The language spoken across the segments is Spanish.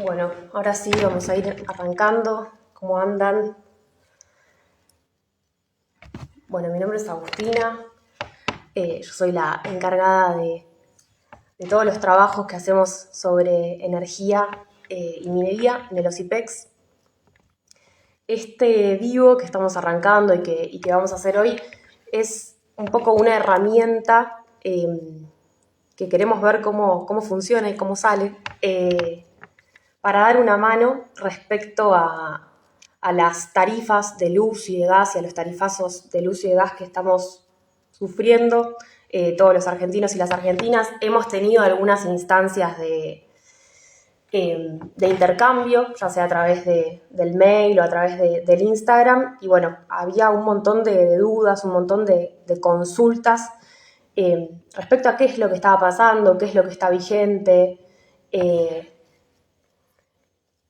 Bueno, ahora sí vamos a ir arrancando. ¿Cómo andan? Bueno, mi nombre es Agustina. Yo soy la encargada de todos los trabajos que hacemos sobre energía y minería en el OSIPEX. Este vivo que estamos arrancando y que vamos a hacer hoy es un poco una herramienta que queremos ver cómo funciona y cómo sale, para dar una mano respecto a las tarifas de luz y de gas y a los tarifazos de luz y de gas que estamos sufriendo. Todos los argentinos y las argentinas hemos tenido algunas instancias de intercambio, ya sea a través del mail o a través del Instagram, y bueno, había un montón de dudas, un montón de consultas respecto a qué es lo que estaba pasando, qué es lo que está vigente,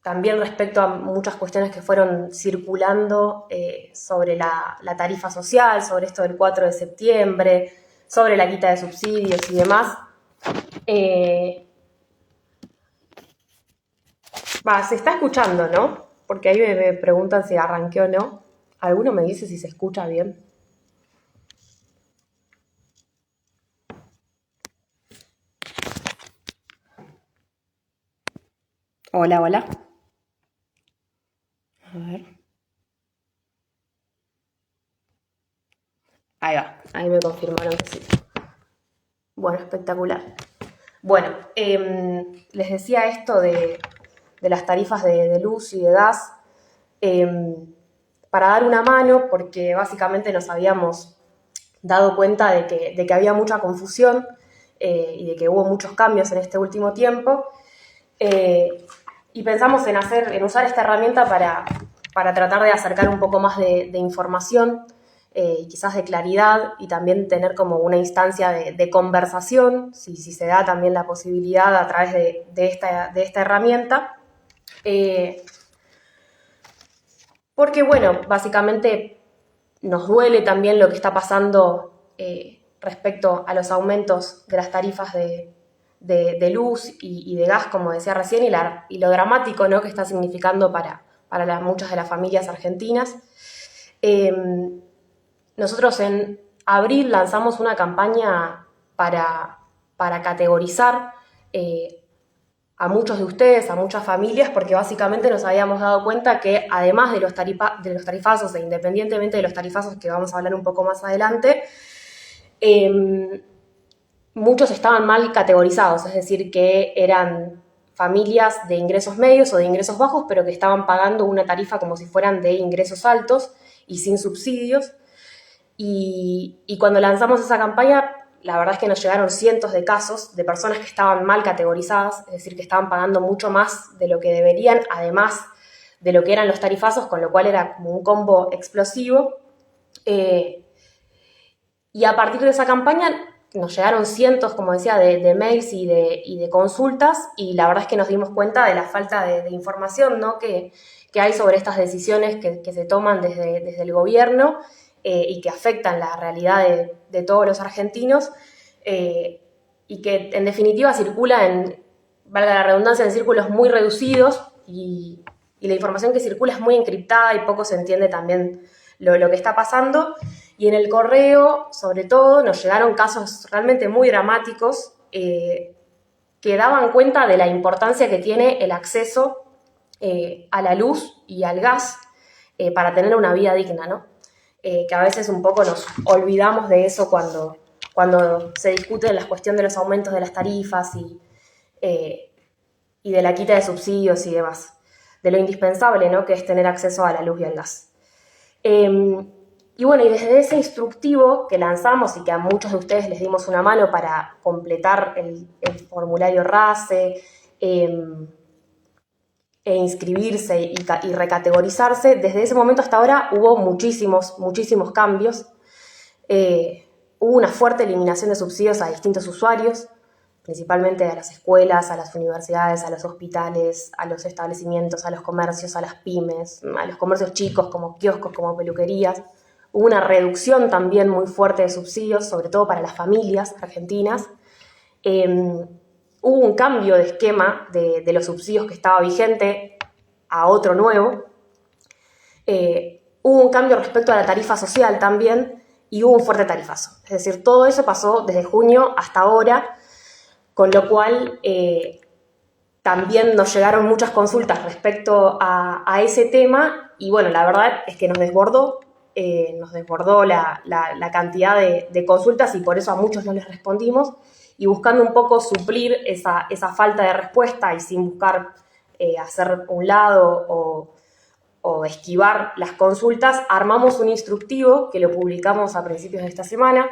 también respecto a muchas cuestiones que fueron circulando sobre la tarifa social, sobre esto del 4 de septiembre, sobre la quita de subsidios y demás. Se está escuchando, ¿no? Porque ahí me preguntan si arranqué o no. ¿Alguno me dice si se escucha bien? Hola, hola. A ver. Ahí va, ahí me confirmaron que sí. Bueno, espectacular. Bueno, les decía esto de las tarifas de luz y de gas, para dar una mano, porque básicamente nos habíamos dado cuenta de que había mucha confusión y de que hubo muchos cambios en este último tiempo, y pensamos en usar esta herramienta para tratar de acercar un poco más de información, y quizás de claridad, y también tener como una instancia de conversación, si se da también la posibilidad a través de esta herramienta. Porque, bueno, básicamente nos duele también lo que está pasando respecto a los aumentos de las tarifas de luz y de gas, como decía recién, y lo dramático, ¿no?, que está significando para muchas de las familias argentinas. Nosotros en abril lanzamos una campaña para categorizar a muchos de ustedes, a muchas familias, porque básicamente nos habíamos dado cuenta que además de los tarifazos, e independientemente de los tarifazos que vamos a hablar un poco más adelante, muchos estaban mal categorizados, es decir, que eran familias de ingresos medios o de ingresos bajos, pero que estaban pagando una tarifa como si fueran de ingresos altos y sin subsidios. Y cuando lanzamos esa campaña, la verdad es que nos llegaron cientos de casos de personas que estaban mal categorizadas, es decir, que estaban pagando mucho más de lo que deberían, además de lo que eran los tarifazos, con lo cual era como un combo explosivo. Y a partir de esa campaña nos llegaron cientos, como decía, de mails y de consultas, y la verdad es que nos dimos cuenta de la falta de información, ¿no?, que hay sobre estas decisiones que se toman desde el gobierno, y que afectan la realidad de todos los argentinos, y que en definitiva circula valga la redundancia, en círculos muy reducidos, y la información que circula es muy encriptada y poco se entiende también lo que está pasando. Y en el correo, sobre todo, nos llegaron casos realmente muy dramáticos, que daban cuenta de la importancia que tiene el acceso a la luz y al gas, para tener una vida digna, ¿no? Que a veces un poco nos olvidamos de eso cuando se discute la cuestión de los aumentos de las tarifas y de la quita de subsidios y demás, de lo indispensable, ¿no?, que es tener acceso a la luz y al gas. Y bueno, y desde ese instructivo que lanzamos y que a muchos de ustedes les dimos una mano para completar el formulario RACE, e inscribirse y recategorizarse, desde ese momento hasta ahora hubo muchísimos cambios. Hubo una fuerte eliminación de subsidios a distintos usuarios, principalmente a las escuelas, a las universidades, a los hospitales, a los establecimientos, a los comercios, a las pymes, a los comercios chicos como kioscos, como peluquerías. Hubo una reducción también muy fuerte de subsidios, sobre todo para las familias argentinas. hubo un cambio de esquema de los subsidios que estaba vigente a otro nuevo. Hubo un cambio respecto a la tarifa social también y hubo un fuerte tarifazo. Es decir, todo eso pasó desde junio hasta ahora, con lo cual también nos llegaron muchas consultas respecto a ese tema y bueno, la verdad es que nos desbordó la cantidad de consultas y por eso a muchos no les respondimos y buscando un poco suplir esa falta de respuesta y sin buscar hacer un lado o esquivar las consultas, armamos un instructivo que lo publicamos a principios de esta semana,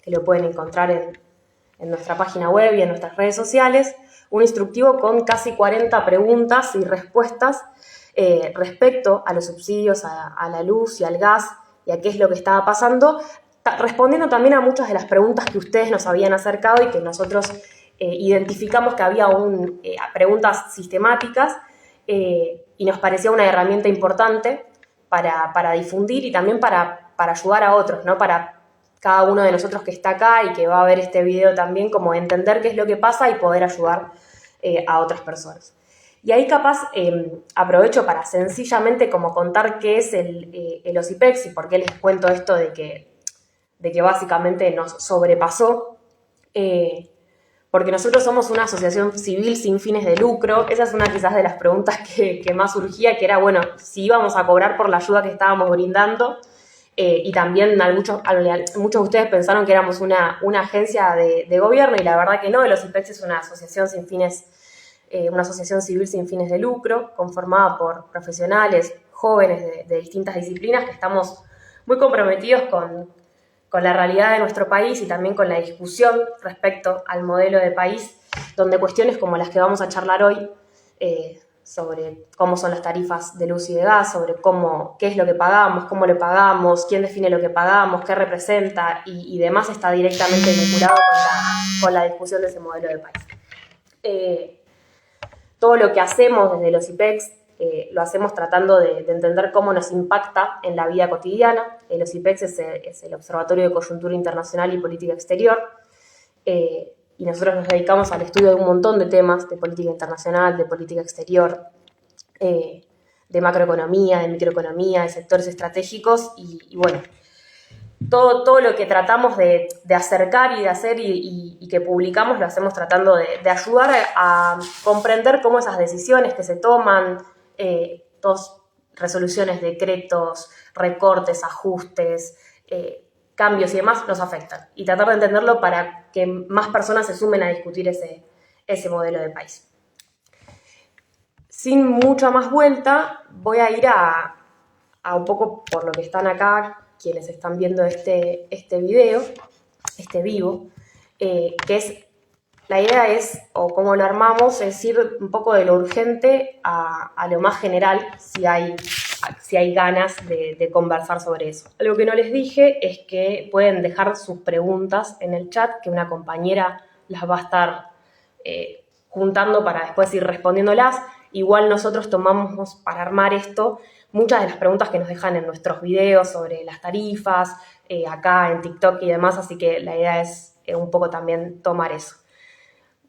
que lo pueden encontrar en nuestra página web y en nuestras redes sociales, un instructivo con casi 40 preguntas y respuestas respecto a los subsidios a la luz y al gas y a qué es lo que estaba pasando, respondiendo también a muchas de las preguntas que ustedes nos habían acercado y que nosotros identificamos que había preguntas sistemáticas y nos parecía una herramienta importante para difundir y también para ayudar a otros, ¿no? Para cada uno de nosotros que está acá y que va a ver este video también, como entender qué es lo que pasa y poder ayudar a otras personas. Y ahí capaz aprovecho para sencillamente como contar qué es el OSIPEX y por qué les cuento esto de que básicamente nos sobrepasó, porque nosotros somos una asociación civil sin fines de lucro. Esa es una quizás de las preguntas que más surgía, que era, bueno, si íbamos a cobrar por la ayuda que estábamos brindando, y también muchos de ustedes pensaron que éramos una agencia de gobierno, y la verdad que no. El OSIPEX es una asociación una asociación civil sin fines de lucro, conformada por profesionales jóvenes de distintas disciplinas que estamos muy comprometidos con la realidad de nuestro país y también con la discusión respecto al modelo de país, donde cuestiones como las que vamos a charlar hoy, sobre cómo son las tarifas de luz y de gas, sobre qué es lo que pagamos, cómo lo pagamos, quién define lo que pagamos, qué representa y demás, está directamente vinculado con la discusión de ese modelo de país. Todo lo que hacemos desde los IPEX lo hacemos tratando de entender cómo nos impacta en la vida cotidiana. El OSIPEX es el Observatorio de Coyuntura Internacional y Política Exterior, y nosotros nos dedicamos al estudio de un montón de temas de política internacional, de política exterior, de macroeconomía, de microeconomía, de sectores estratégicos y bueno, todo lo que tratamos de acercar y de hacer y que publicamos lo hacemos tratando de ayudar a comprender cómo esas decisiones que se toman, resoluciones, decretos, recortes, ajustes, cambios y demás nos afectan y tratar de entenderlo para que más personas se sumen a discutir ese modelo de país. Sin mucha más vuelta, voy a ir a un poco por lo que están acá, quienes están viendo este video, este vivo, la idea es, o cómo lo armamos, es ir un poco de lo urgente a lo más general, si hay ganas de conversar sobre eso. Algo que no les dije es que pueden dejar sus preguntas en el chat, que una compañera las va a estar juntando para después ir respondiéndolas. Igual nosotros tomamos para armar esto muchas de las preguntas que nos dejan en nuestros videos sobre las tarifas, acá en TikTok y demás, así que la idea es un poco también tomar eso.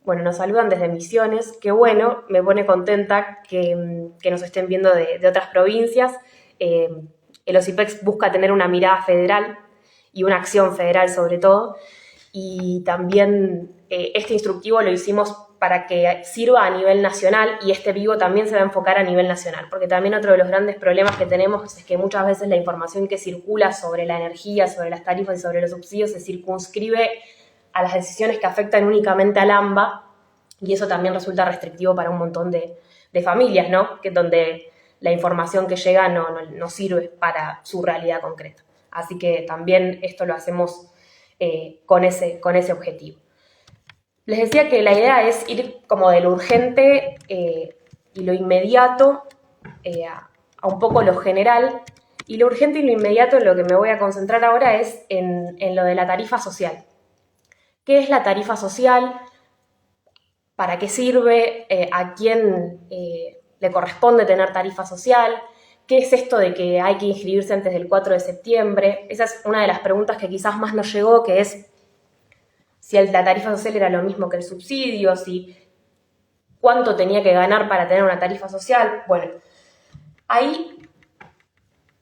Bueno, nos saludan desde Misiones, qué bueno, me pone contenta que nos estén viendo de otras provincias. El OSIPEX busca tener una mirada federal y una acción federal sobre todo, y también este instructivo lo hicimos para que sirva a nivel nacional y este vivo también se va a enfocar a nivel nacional, porque también otro de los grandes problemas que tenemos es que muchas veces la información que circula sobre la energía, sobre las tarifas y sobre los subsidios se circunscribe a las decisiones que afectan únicamente al AMBA, y eso también resulta restrictivo para un montón de familias, ¿no? Que donde la información que llega no sirve para su realidad concreta. Así que también esto lo hacemos con ese objetivo. Les decía que la idea es ir como de lo urgente y lo inmediato a un poco lo general, y lo urgente y lo inmediato en lo que me voy a concentrar ahora es en lo de la tarifa social. ¿Qué es la tarifa social? ¿Para qué sirve? ¿A quién le corresponde tener tarifa social? ¿Qué es esto de que hay que inscribirse antes del 4 de septiembre? Esa es una de las preguntas que quizás más nos llegó, que es, la tarifa social era lo mismo que el subsidio, si cuánto tenía que ganar para tener una tarifa social. Bueno, ahí,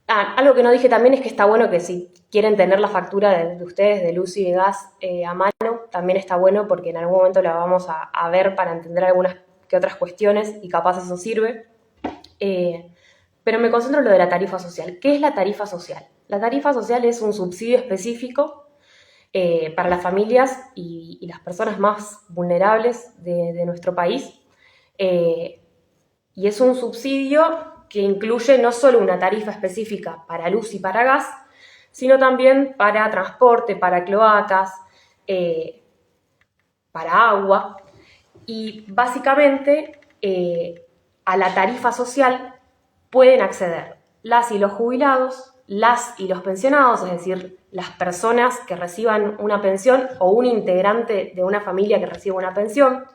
algo que no dije también es que está bueno que si quieren tener la factura de ustedes de luz y de gas a mano, también está bueno porque en algún momento la vamos a ver para entender algunas que otras cuestiones y capaz eso sirve. Pero me concentro en lo de la tarifa social. ¿Qué es la tarifa social? La tarifa social es un subsidio específico para las familias y las personas más vulnerables de nuestro país. Y es un subsidio que incluye no solo una tarifa específica para luz y para gas, sino también para transporte, para cloacas, para agua. Y básicamente a la tarifa social pueden acceder las y los jubilados, las y los pensionados, es decir, las personas que reciban una pensión o un integrante de una familia que reciba una pensión,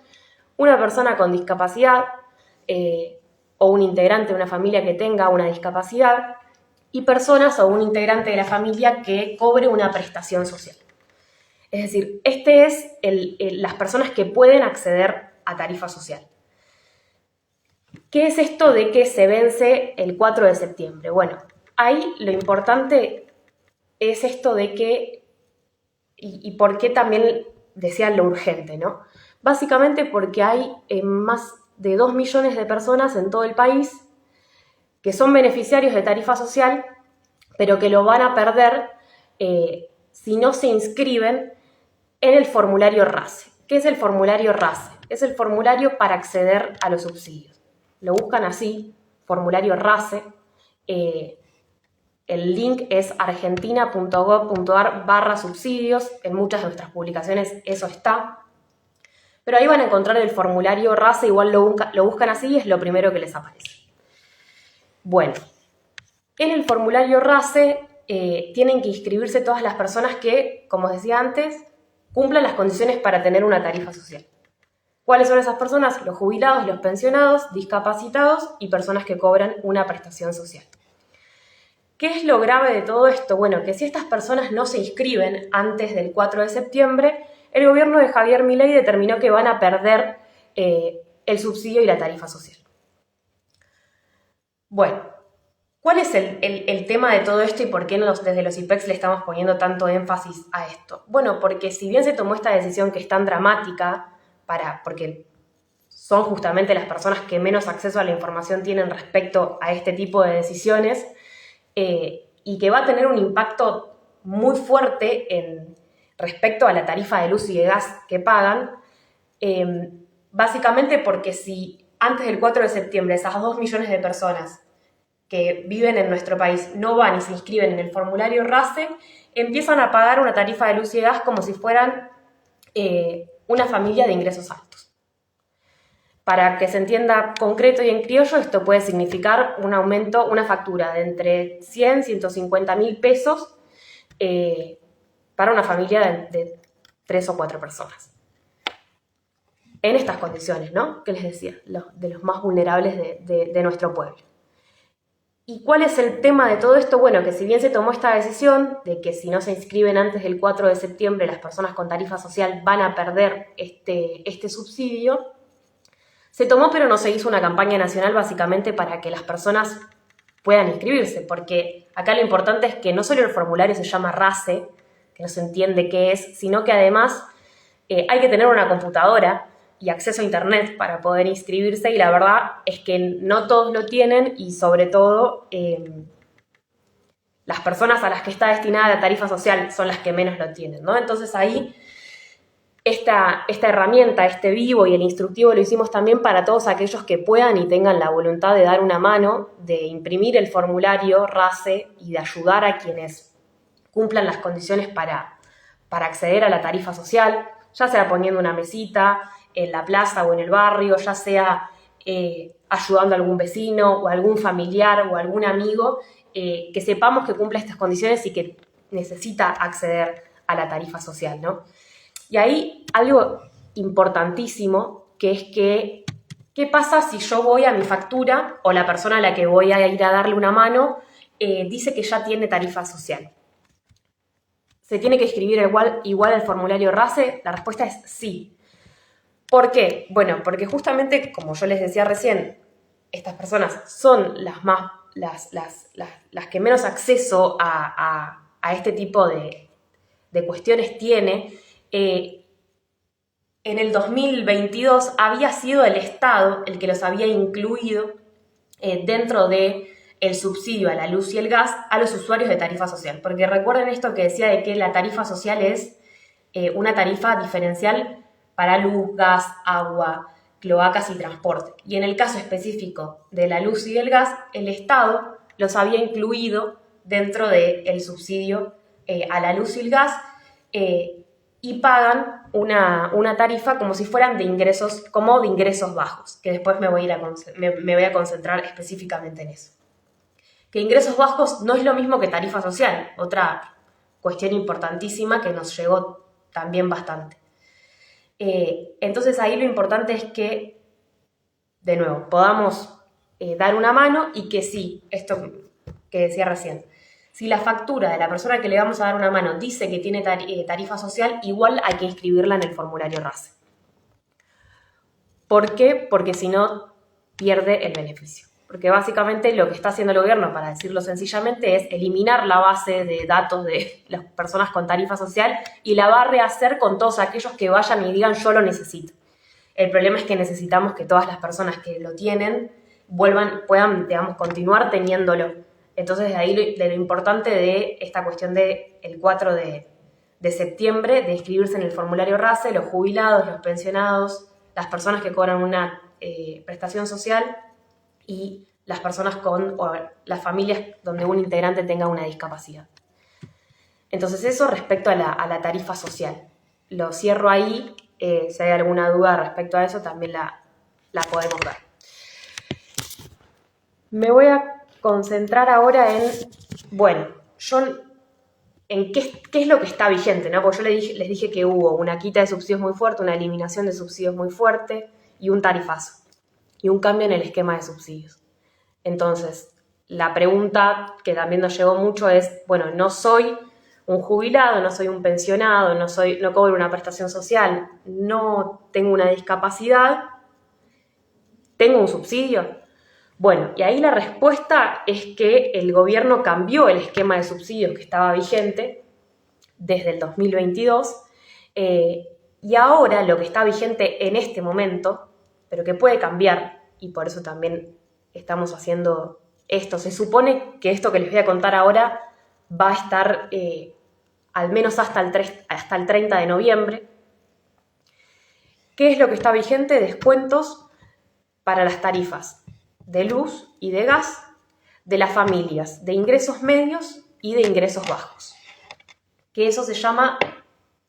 una persona con discapacidad o un integrante de una familia que tenga una discapacidad y personas o un integrante de la familia que cobre una prestación social. Es decir, este es las personas que pueden acceder a tarifa social. ¿Qué es esto de que se vence el 4 de septiembre? Bueno, ahí lo importante es esto de que, y por qué también decían lo urgente, ¿no? Básicamente porque hay más de 2 millones de personas en todo el país que son beneficiarios de tarifa social, pero que lo van a perder si no se inscriben en el formulario RACE. ¿Qué es el formulario RACE? Es el formulario para acceder a los subsidios. Lo buscan así, formulario RACE. El link es argentina.gov.ar/subsidios. En muchas de nuestras publicaciones eso está. Pero ahí van a encontrar el formulario RACE, igual lo buscan así y es lo primero que les aparece. Bueno, en el formulario RACE tienen que inscribirse todas las personas que, como os decía antes, cumplan las condiciones para tener una tarifa social. ¿Cuáles son esas personas? Los jubilados, los pensionados, discapacitados y personas que cobran una prestación social. ¿Qué es lo grave de todo esto? Bueno, que si estas personas no se inscriben antes del 4 de septiembre, el gobierno de Javier Milei determinó que van a perder el subsidio y la tarifa social. Bueno, ¿cuál es el tema de todo esto y por qué desde los IPEX le estamos poniendo tanto énfasis a esto? Bueno, porque si bien se tomó esta decisión que es tan dramática, porque son justamente las personas que menos acceso a la información tienen respecto a este tipo de decisiones y que va a tener un impacto muy fuerte respecto a la tarifa de luz y de gas que pagan, básicamente porque si antes del 4 de septiembre esas 2 millones de personas que viven en nuestro país no van y se inscriben en el formulario RACE, empiezan a pagar una tarifa de luz y de gas como si fueran una familia de ingresos altos. Para que se entienda concreto y en criollo, esto puede significar un aumento, una factura de entre 100 y 150 mil pesos para una familia de 3 o 4 personas. En estas condiciones, ¿no? Que les decía, de los más vulnerables de nuestro pueblo. ¿Y cuál es el tema de todo esto? Bueno, que si bien se tomó esta decisión de que si no se inscriben antes del 4 de septiembre las personas con tarifa social van a perder este subsidio, se tomó pero no se hizo una campaña nacional básicamente para que las personas puedan inscribirse, porque acá lo importante es que no solo el formulario se llama RACE, que no se entiende qué es, sino que además hay que tener una computadora y acceso a internet para poder inscribirse y la verdad es que no todos lo tienen y sobre todo las personas a las que está destinada la tarifa social son las que menos lo tienen, ¿no? Entonces ahí esta herramienta, este vivo y el instructivo lo hicimos también para todos aquellos que puedan y tengan la voluntad de dar una mano, de imprimir el formulario RACE y de ayudar a quienes cumplan las condiciones para acceder a la tarifa social, ya sea poniendo una mesita en la plaza o en el barrio, ya sea ayudando a algún vecino o algún familiar o algún amigo que sepamos que cumple estas condiciones y que necesita acceder a la tarifa social, ¿no? Y ahí algo importantísimo que es que, ¿qué pasa si yo voy a mi factura o la persona a la que voy a ir a darle una mano dice que ya tiene tarifa social? ¿Se tiene que escribir igual el formulario RACE? La respuesta es sí. ¿Por qué? Bueno, porque justamente, como yo les decía recién, estas personas son las que menos acceso a este tipo de cuestiones tiene. En el 2022 había sido el Estado el que los había incluido dentro de el subsidio a la luz y el gas a los usuarios de tarifa social. Porque recuerden esto que decía de que la tarifa social es una tarifa diferencial para luz, gas, agua, cloacas y transporte. Y en el caso específico de la luz y el gas, el Estado los había incluido dentro del subsidio a la luz y el gas y pagan una tarifa como si fueran de ingresos bajos, que después me voy a concentrar específicamente en eso. Que ingresos bajos no es lo mismo que tarifa social, otra cuestión importantísima que nos llegó también bastante. Entonces ahí lo importante es que, de nuevo, podamos dar una mano y que sí, esto que decía recién, si la factura de la persona que le vamos a dar una mano dice que tiene tarifa social, igual hay que inscribirla en el formulario RACE. ¿Por qué? Porque si no, pierde el beneficio. Porque básicamente lo que está haciendo el gobierno, para decirlo sencillamente, es eliminar la base de datos de las personas con tarifa social y la va a rehacer con todos aquellos que vayan y digan yo lo necesito. El problema es que necesitamos que todas las personas que lo tienen puedan, digamos, continuar teniéndolo. Entonces de ahí lo importante de esta cuestión del 4 de septiembre, de inscribirse en el formulario RACE, los jubilados, los pensionados, las personas que cobran una prestación social y las personas o las familias donde un integrante tenga una discapacidad. Entonces eso respecto a la tarifa social. Lo cierro ahí, si hay alguna duda respecto a eso también la podemos ver. Me voy a concentrar ahora en qué es lo que está vigente, ¿no? Porque yo les dije que hubo una quita de subsidios muy fuerte, una eliminación de subsidios muy fuerte y un tarifazo y un cambio en el esquema de subsidios. Entonces, la pregunta que también nos llegó mucho es, bueno, no soy un jubilado, no soy un pensionado, no cobro una prestación social, no tengo una discapacidad, ¿tengo un subsidio? Bueno, y ahí la respuesta es que el gobierno cambió el esquema de subsidios que estaba vigente desde el 2022 y ahora lo que está vigente en este momento, pero que puede cambiar, y por eso también estamos haciendo esto. Se supone que esto que les voy a contar ahora va a estar al menos hasta el 30 de noviembre. ¿Qué es lo que está vigente? Descuentos para las tarifas de luz y de gas de las familias de ingresos medios y de ingresos bajos. Que eso se llama,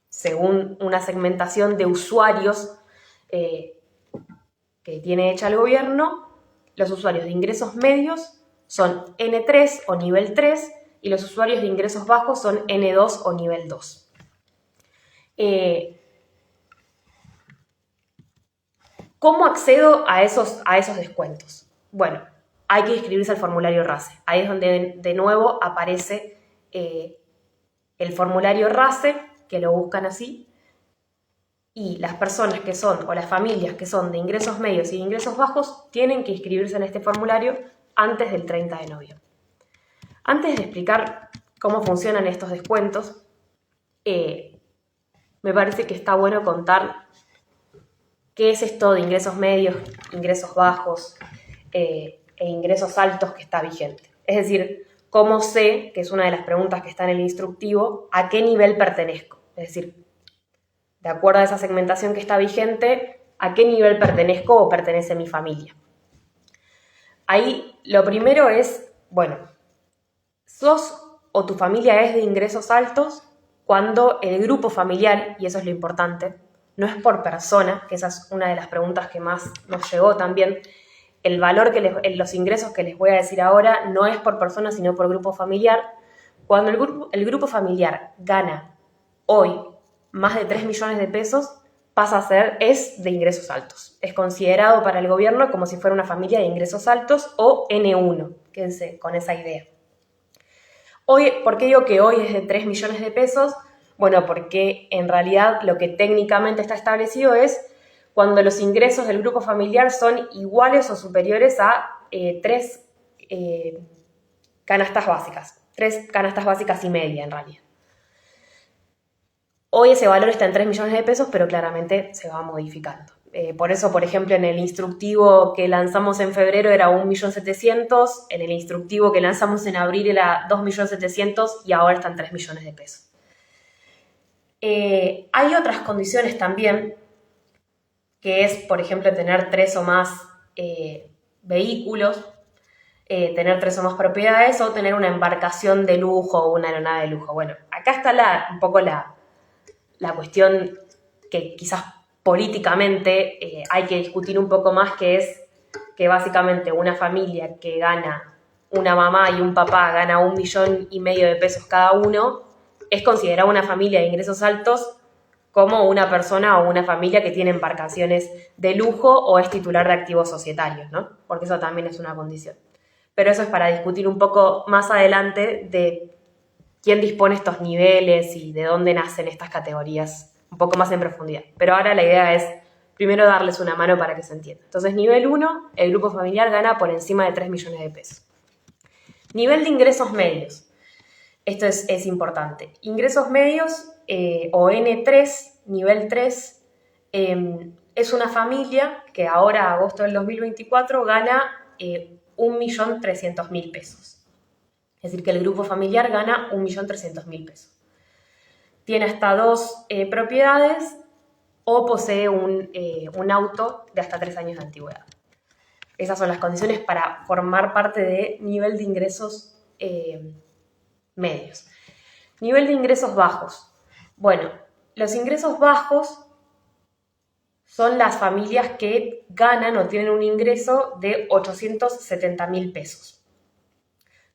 según una segmentación de usuarios que tiene hecha el gobierno, los usuarios de ingresos medios son N3 o nivel 3 y los usuarios de ingresos bajos son N2 o nivel 2. ¿Cómo accedo a esos descuentos? Bueno, hay que inscribirse al formulario RACE. Ahí es donde de nuevo aparece el formulario RACE, que lo buscan así, y las personas que son, o las familias que son de ingresos medios y de ingresos bajos, tienen que inscribirse en este formulario antes del 30 de noviembre. Antes de explicar cómo funcionan estos descuentos, me parece que está bueno contar qué es esto de ingresos medios, ingresos bajos e ingresos altos que está vigente. Es decir, cómo sé, que es una de las preguntas que está en el instructivo, a qué nivel pertenezco. Es decir, de acuerdo a esa segmentación que está vigente, a qué nivel pertenezco o pertenece mi familia. Ahí lo primero es, bueno, sos o tu familia es de ingresos altos cuando el grupo familiar, y eso es lo importante, no es por persona, que esa es una de las preguntas que más nos llegó también. El valor los ingresos que les voy a decir ahora no es por persona, sino por grupo familiar. Cuando el grupo familiar gana hoy más de 3 millones de pesos, es de ingresos altos. Es considerado para el gobierno como si fuera una familia de ingresos altos o N1. Quédense con esa idea. Hoy, ¿por qué digo que hoy es de 3 millones de pesos? Bueno, porque en realidad lo que técnicamente está establecido es cuando los ingresos del grupo familiar son iguales o superiores a 3 canastas básicas, 3,5 canastas en realidad. Hoy ese valor está en 3 millones de pesos, pero claramente se va modificando. Por eso, por ejemplo, en el instructivo que lanzamos en febrero era 1.700.000, en el instructivo que lanzamos en abril era 2.700.000 y ahora están 3 millones de pesos. Hay otras condiciones también, que es, por ejemplo, tener 3 o más vehículos, tener 3 o más propiedades o tener una embarcación de lujo o una aeronave de lujo. Bueno, acá está un poco la cuestión que quizás políticamente hay que discutir un poco más, que es que básicamente una familia que gana, una mamá y un papá gana 1,5 millones de pesos cada uno, es considerada una familia de ingresos altos como una persona o una familia que tiene embarcaciones de lujo o es titular de activos societarios, ¿no? Porque eso también es una condición. Pero eso es para discutir un poco más adelante de quién dispone estos niveles y de dónde nacen estas categorías un poco más en profundidad. Pero ahora la idea es primero darles una mano para que se entienda. Entonces, nivel 1, el grupo familiar gana por encima de 3 millones de pesos. Nivel de ingresos medios. Esto es importante. Ingresos medios o N3, nivel 3, es una familia que ahora, agosto del 2024, gana 1.300.000 pesos. Es decir, que el grupo familiar gana 1.300.000 pesos. Tiene hasta 2 propiedades o posee un auto de hasta 3 años de antigüedad. Esas son las condiciones para formar parte de nivel de ingresos medios. Nivel de ingresos bajos. Bueno, los ingresos bajos son las familias que ganan o tienen un ingreso de 870.000 pesos.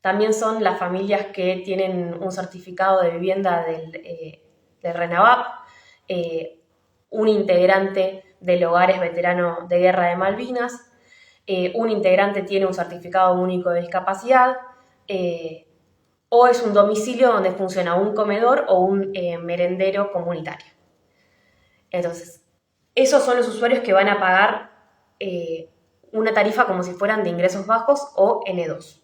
También son las familias que tienen un certificado de vivienda del RENAVAP, un integrante del Hogares Veterano de Guerra de Malvinas, un integrante tiene un certificado único de discapacidad, o es un domicilio donde funciona un comedor o un merendero comunitario. Entonces, esos son los usuarios que van a pagar una tarifa como si fueran de ingresos bajos o N2.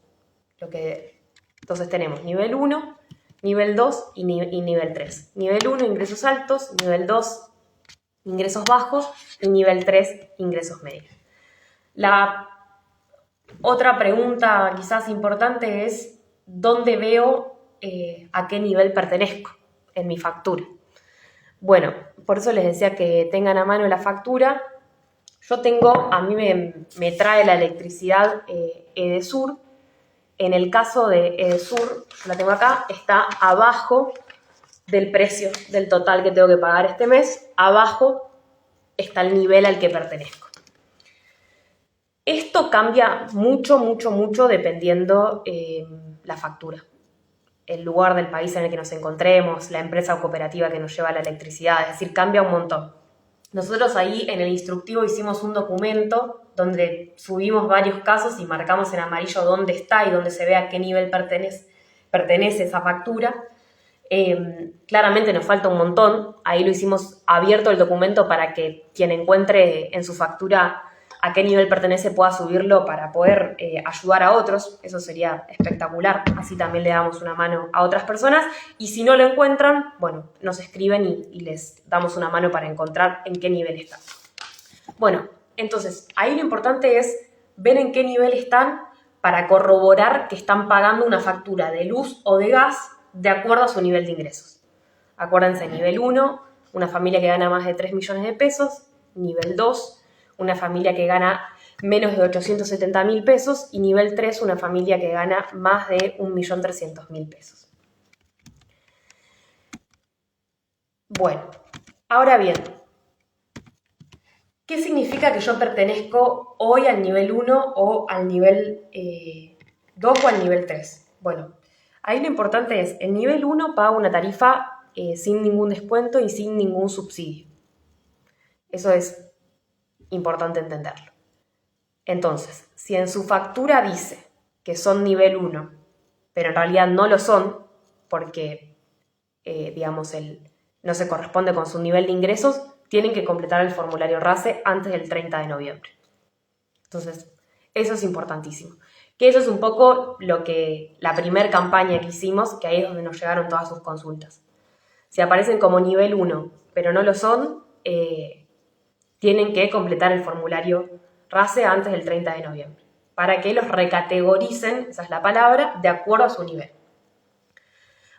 Entonces tenemos nivel 1, nivel 2 y nivel 3. Nivel 1, ingresos altos, nivel 2, ingresos bajos y nivel 3, ingresos medios. La otra pregunta quizás importante es ¿dónde veo a qué nivel pertenezco en mi factura? Bueno, por eso les decía que tengan a mano la factura. A mí me trae la electricidad Edesur. En el caso de Edesur, yo la tengo acá, está abajo del precio del total que tengo que pagar este mes. Abajo está el nivel al que pertenezco. Esto cambia mucho dependiendo la factura, el lugar del país en el que nos encontremos, la empresa o cooperativa que nos lleva la electricidad, es decir, cambia un montón. Nosotros ahí en el instructivo hicimos un documento donde subimos varios casos y marcamos en amarillo dónde está y dónde se ve a qué nivel pertenece esa factura. Claramente nos falta un montón, ahí lo hicimos abierto el documento para que quien encuentre en su factura a qué nivel pertenece pueda subirlo para poder ayudar a otros. Eso sería espectacular, así también le damos una mano a otras personas, y si no lo encuentran, bueno, nos escriben y les damos una mano para encontrar en qué nivel están. Bueno, entonces ahí lo importante es ver en qué nivel están para corroborar que están pagando una factura de luz o de gas de acuerdo a su nivel de ingresos. Acuérdense, nivel 1, una familia que gana más de 3 millones de pesos, nivel 2, una familia que gana menos de 870.000 pesos, y nivel 3, una familia que gana más de 1.300.000 pesos. Bueno, ahora bien, ¿qué significa que yo pertenezco hoy al nivel 1 o al nivel 2 o al nivel 3? Bueno, ahí lo importante es, el nivel 1 paga una tarifa sin ningún descuento y sin ningún subsidio. Eso es importante entenderlo. Entonces, si en su factura dice que son nivel 1, pero en realidad no lo son, porque, digamos, el no se corresponde con su nivel de ingresos, tienen que completar el formulario RACE antes del 30 de noviembre. Entonces, eso es importantísimo. Que eso es un poco la primera campaña que hicimos, que ahí es donde nos llegaron todas sus consultas. Si aparecen como nivel 1, pero no lo son, tienen que completar el formulario RACE antes del 30 de noviembre, para que los recategoricen, esa es la palabra, de acuerdo a su nivel.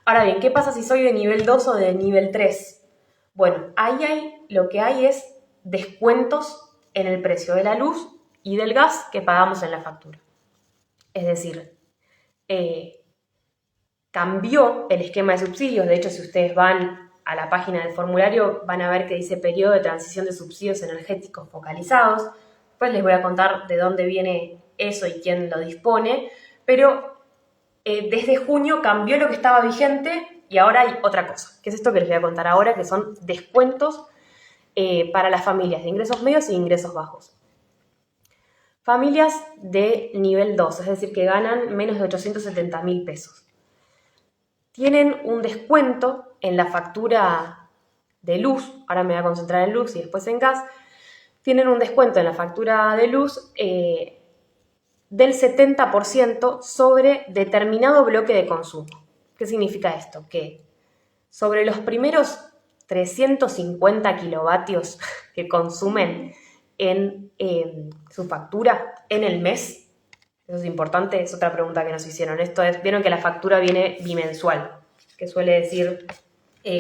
Ahora bien, ¿qué pasa si soy de nivel 2 o de nivel 3? Bueno, lo que hay es descuentos en el precio de la luz y del gas que pagamos en la factura. Es decir, cambió el esquema de subsidios. De hecho, si ustedes van a la página del formulario, van a ver que dice periodo de transición de subsidios energéticos focalizados. Pues les voy a contar de dónde viene eso y quién lo dispone. Pero desde junio cambió lo que estaba vigente y ahora hay otra cosa, que es esto que les voy a contar ahora, que son descuentos para las familias de ingresos medios y ingresos bajos. Familias de nivel 2, es decir, que ganan menos de 870.000 pesos. Tienen un descuento en la factura de luz, ahora me voy a concentrar en luz y después en gas, tienen un descuento en la factura de luz del 70% sobre determinado bloque de consumo. ¿Qué significa esto? Que sobre los primeros 350 kilovatios que consumen en su factura en el mes, eso es importante, es otra pregunta que nos hicieron. Vieron que la factura viene bimensual, que suele decir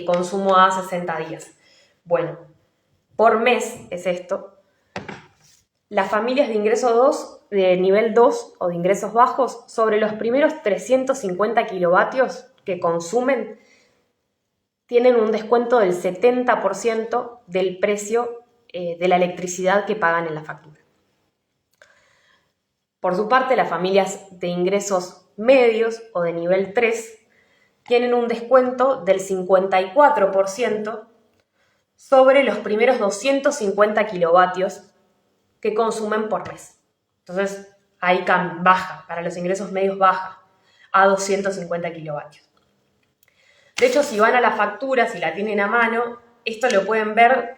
consumo a 60 días. Bueno, por mes es esto. Las familias de ingreso 2, de nivel 2 o de ingresos bajos, sobre los primeros 350 kilovatios que consumen, tienen un descuento del 70% del precio de la electricidad que pagan en la factura. Por su parte, las familias de ingresos medios o de nivel 3 tienen un descuento del 54% sobre los primeros 250 kilovatios que consumen por mes. Entonces, ahí baja, para los ingresos medios baja a 250 kilovatios. De hecho, si van a la factura, si la tienen a mano, esto lo pueden ver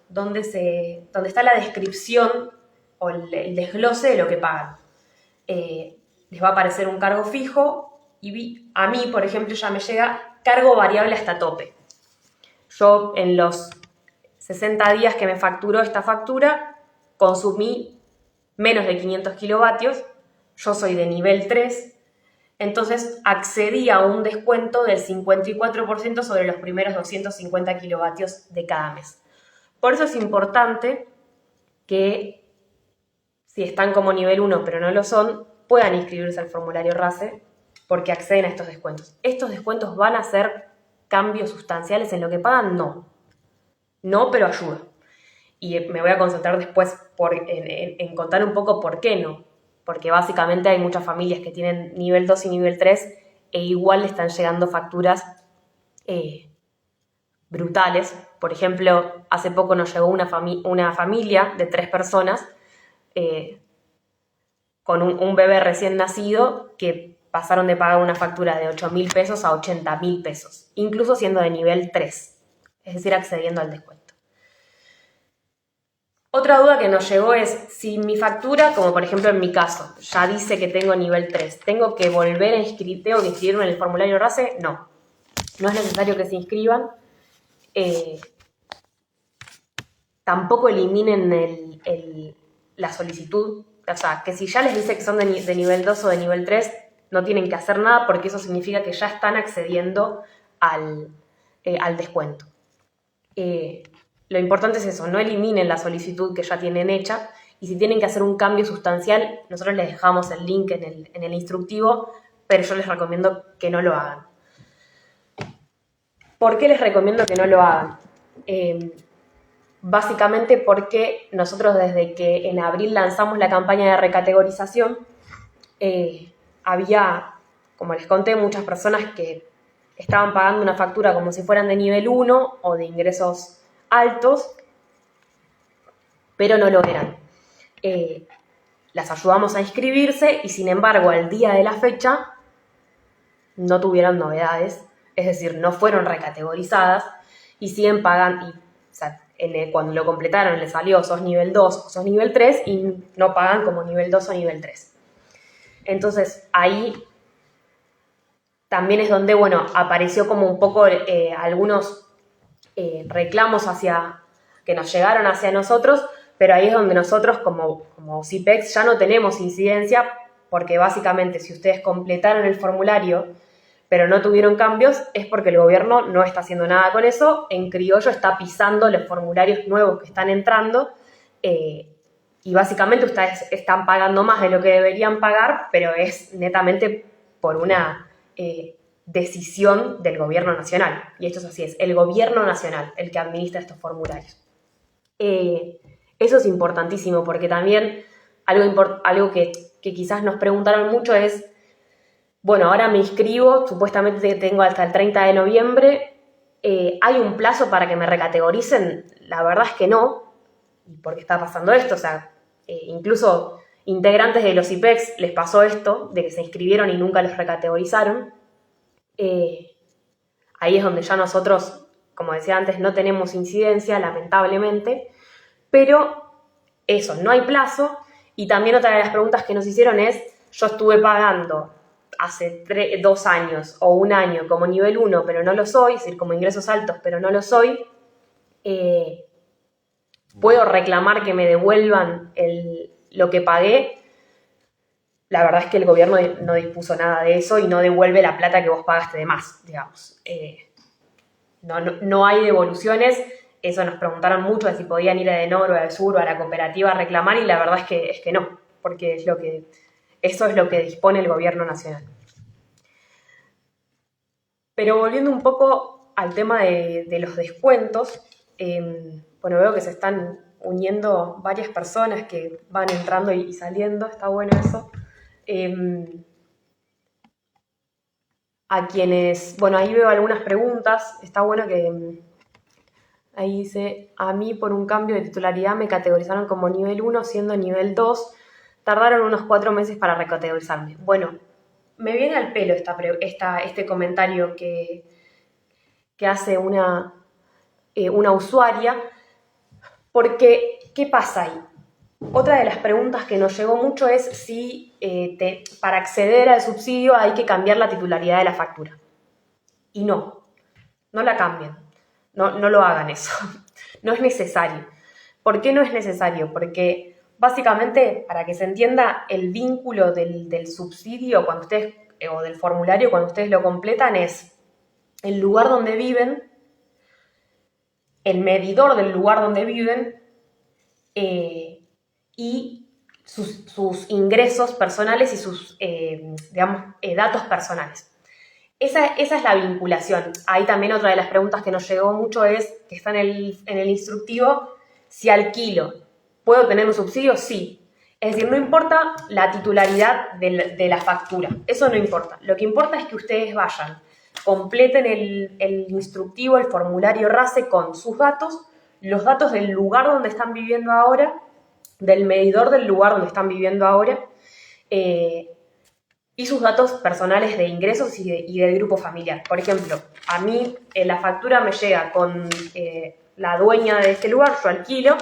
donde está la descripción o el desglose de lo que pagan. Les va a aparecer un cargo fijo y a mí, por ejemplo, ya me llega cargo variable hasta tope. Yo en los 60 días que me facturó esta factura, consumí menos de 500 kilovatios, yo soy de nivel 3, entonces accedí a un descuento del 54% sobre los primeros 250 kilovatios de cada mes. Por eso es importante que, si están como nivel 1 pero no lo son, puedan inscribirse al formulario RACE porque acceden a estos descuentos. ¿Estos descuentos van a hacer cambios sustanciales en lo que pagan? No, pero ayuda. Y me voy a concentrar después en contar un poco por qué no. Porque básicamente hay muchas familias que tienen nivel 2 y nivel 3 e igual le están llegando facturas brutales. Por ejemplo, hace poco nos llegó una familia de 3 personas con un bebé recién nacido que pasaron de pagar una factura de 8.000 pesos a 80.000 pesos, incluso siendo de nivel 3, es decir, accediendo al descuento. Otra duda que nos llegó es si mi factura, como por ejemplo en mi caso, ya dice que tengo nivel 3, ¿tengo que volver a inscribirme en el formulario RACE? No es necesario que se inscriban. Tampoco eliminen la solicitud. O sea, que si ya les dice que son de nivel 2 o de nivel 3, no tienen que hacer nada porque eso significa que ya están accediendo al descuento. Lo importante es eso, no eliminen la solicitud que ya tienen hecha y si tienen que hacer un cambio sustancial, nosotros les dejamos el link en el instructivo, pero yo les recomiendo que no lo hagan. ¿Por qué les recomiendo que no lo hagan? Básicamente porque nosotros desde que en abril lanzamos la campaña de recategorización, había, como les conté, muchas personas que estaban pagando una factura como si fueran de nivel 1 o de ingresos altos, pero no lo eran. Las ayudamos a inscribirse y sin embargo al día de la fecha no tuvieron novedades, es decir, no fueron recategorizadas y siguen pagando, cuando lo completaron les salió sos nivel 2 o sos nivel 3 y no pagan como nivel 2 o nivel 3. Entonces ahí también es donde, bueno, apareció como un poco algunos reclamos que nos llegaron hacia nosotros, pero ahí es donde nosotros como CIPEX ya no tenemos incidencia, porque básicamente si ustedes completaron el formulario pero no tuvieron cambios, es porque el gobierno no está haciendo nada con eso. En criollo está pisando los formularios nuevos que están entrando y básicamente ustedes están pagando más de lo que deberían pagar, pero es netamente por una decisión del gobierno nacional. Y esto es así, es el gobierno nacional el que administra estos formularios. Eso es importantísimo porque también algo que quizás nos preguntaron mucho es, bueno, ahora me inscribo, supuestamente tengo hasta el 30 de noviembre, ¿hay un plazo para que me recategoricen? La verdad es que no, porque está pasando esto, o sea, incluso integrantes de los IPEX les pasó esto, de que se inscribieron y nunca los recategorizaron. Ahí es donde ya nosotros, como decía antes, no tenemos incidencia, lamentablemente, pero eso, no hay plazo. Y también otra de las preguntas que nos hicieron es, yo estuve pagando hace 2 años o 1 año como nivel 1, pero no lo soy, es decir, como ingresos altos, pero no lo soy, ¿puedo reclamar que me devuelvan lo que pagué? La verdad es que el gobierno no dispuso nada de eso y no devuelve la plata que vos pagaste de más, digamos. No hay devoluciones. Eso nos preguntaron mucho de si podían ir a Edenor o al Sur o a la cooperativa a reclamar y la verdad es que no, porque eso es lo que dispone el gobierno nacional. Pero volviendo un poco al tema de los descuentos, bueno, veo que se están uniendo varias personas que van entrando y saliendo, está bueno eso. A quienes, bueno, ahí veo algunas preguntas, está bueno que ahí dice, a mí por un cambio de titularidad me categorizaron como nivel 1 siendo nivel 2, tardaron unos 4 meses para recategorizarme. Bueno, me viene al pelo este comentario que hace una usuaria, porque ¿qué pasa ahí? Otra de las preguntas que nos llegó mucho es si para acceder al subsidio hay que cambiar la titularidad de la factura. Y no la cambien, no lo hagan eso, no es necesario. ¿Por qué no es necesario? Porque básicamente, para que se entienda, el vínculo del subsidio cuando ustedes, o del formulario cuando ustedes lo completan es el lugar donde viven, el medidor del lugar donde viven y sus ingresos personales y sus, datos personales. Esa es la vinculación. Ahí también otra de las preguntas que nos llegó mucho es, que está en el instructivo, si alquilo, ¿puedo tener un subsidio? Sí. Es decir, no importa la titularidad de la factura, eso no importa. Lo que importa es que ustedes vayan, completen el instructivo, el formulario RACE con sus datos, los datos del lugar donde están viviendo ahora, del medidor del lugar donde están viviendo ahora, y sus datos personales de ingresos y del grupo familiar. Por ejemplo, a mí la factura me llega con la dueña de este lugar, yo alquilo,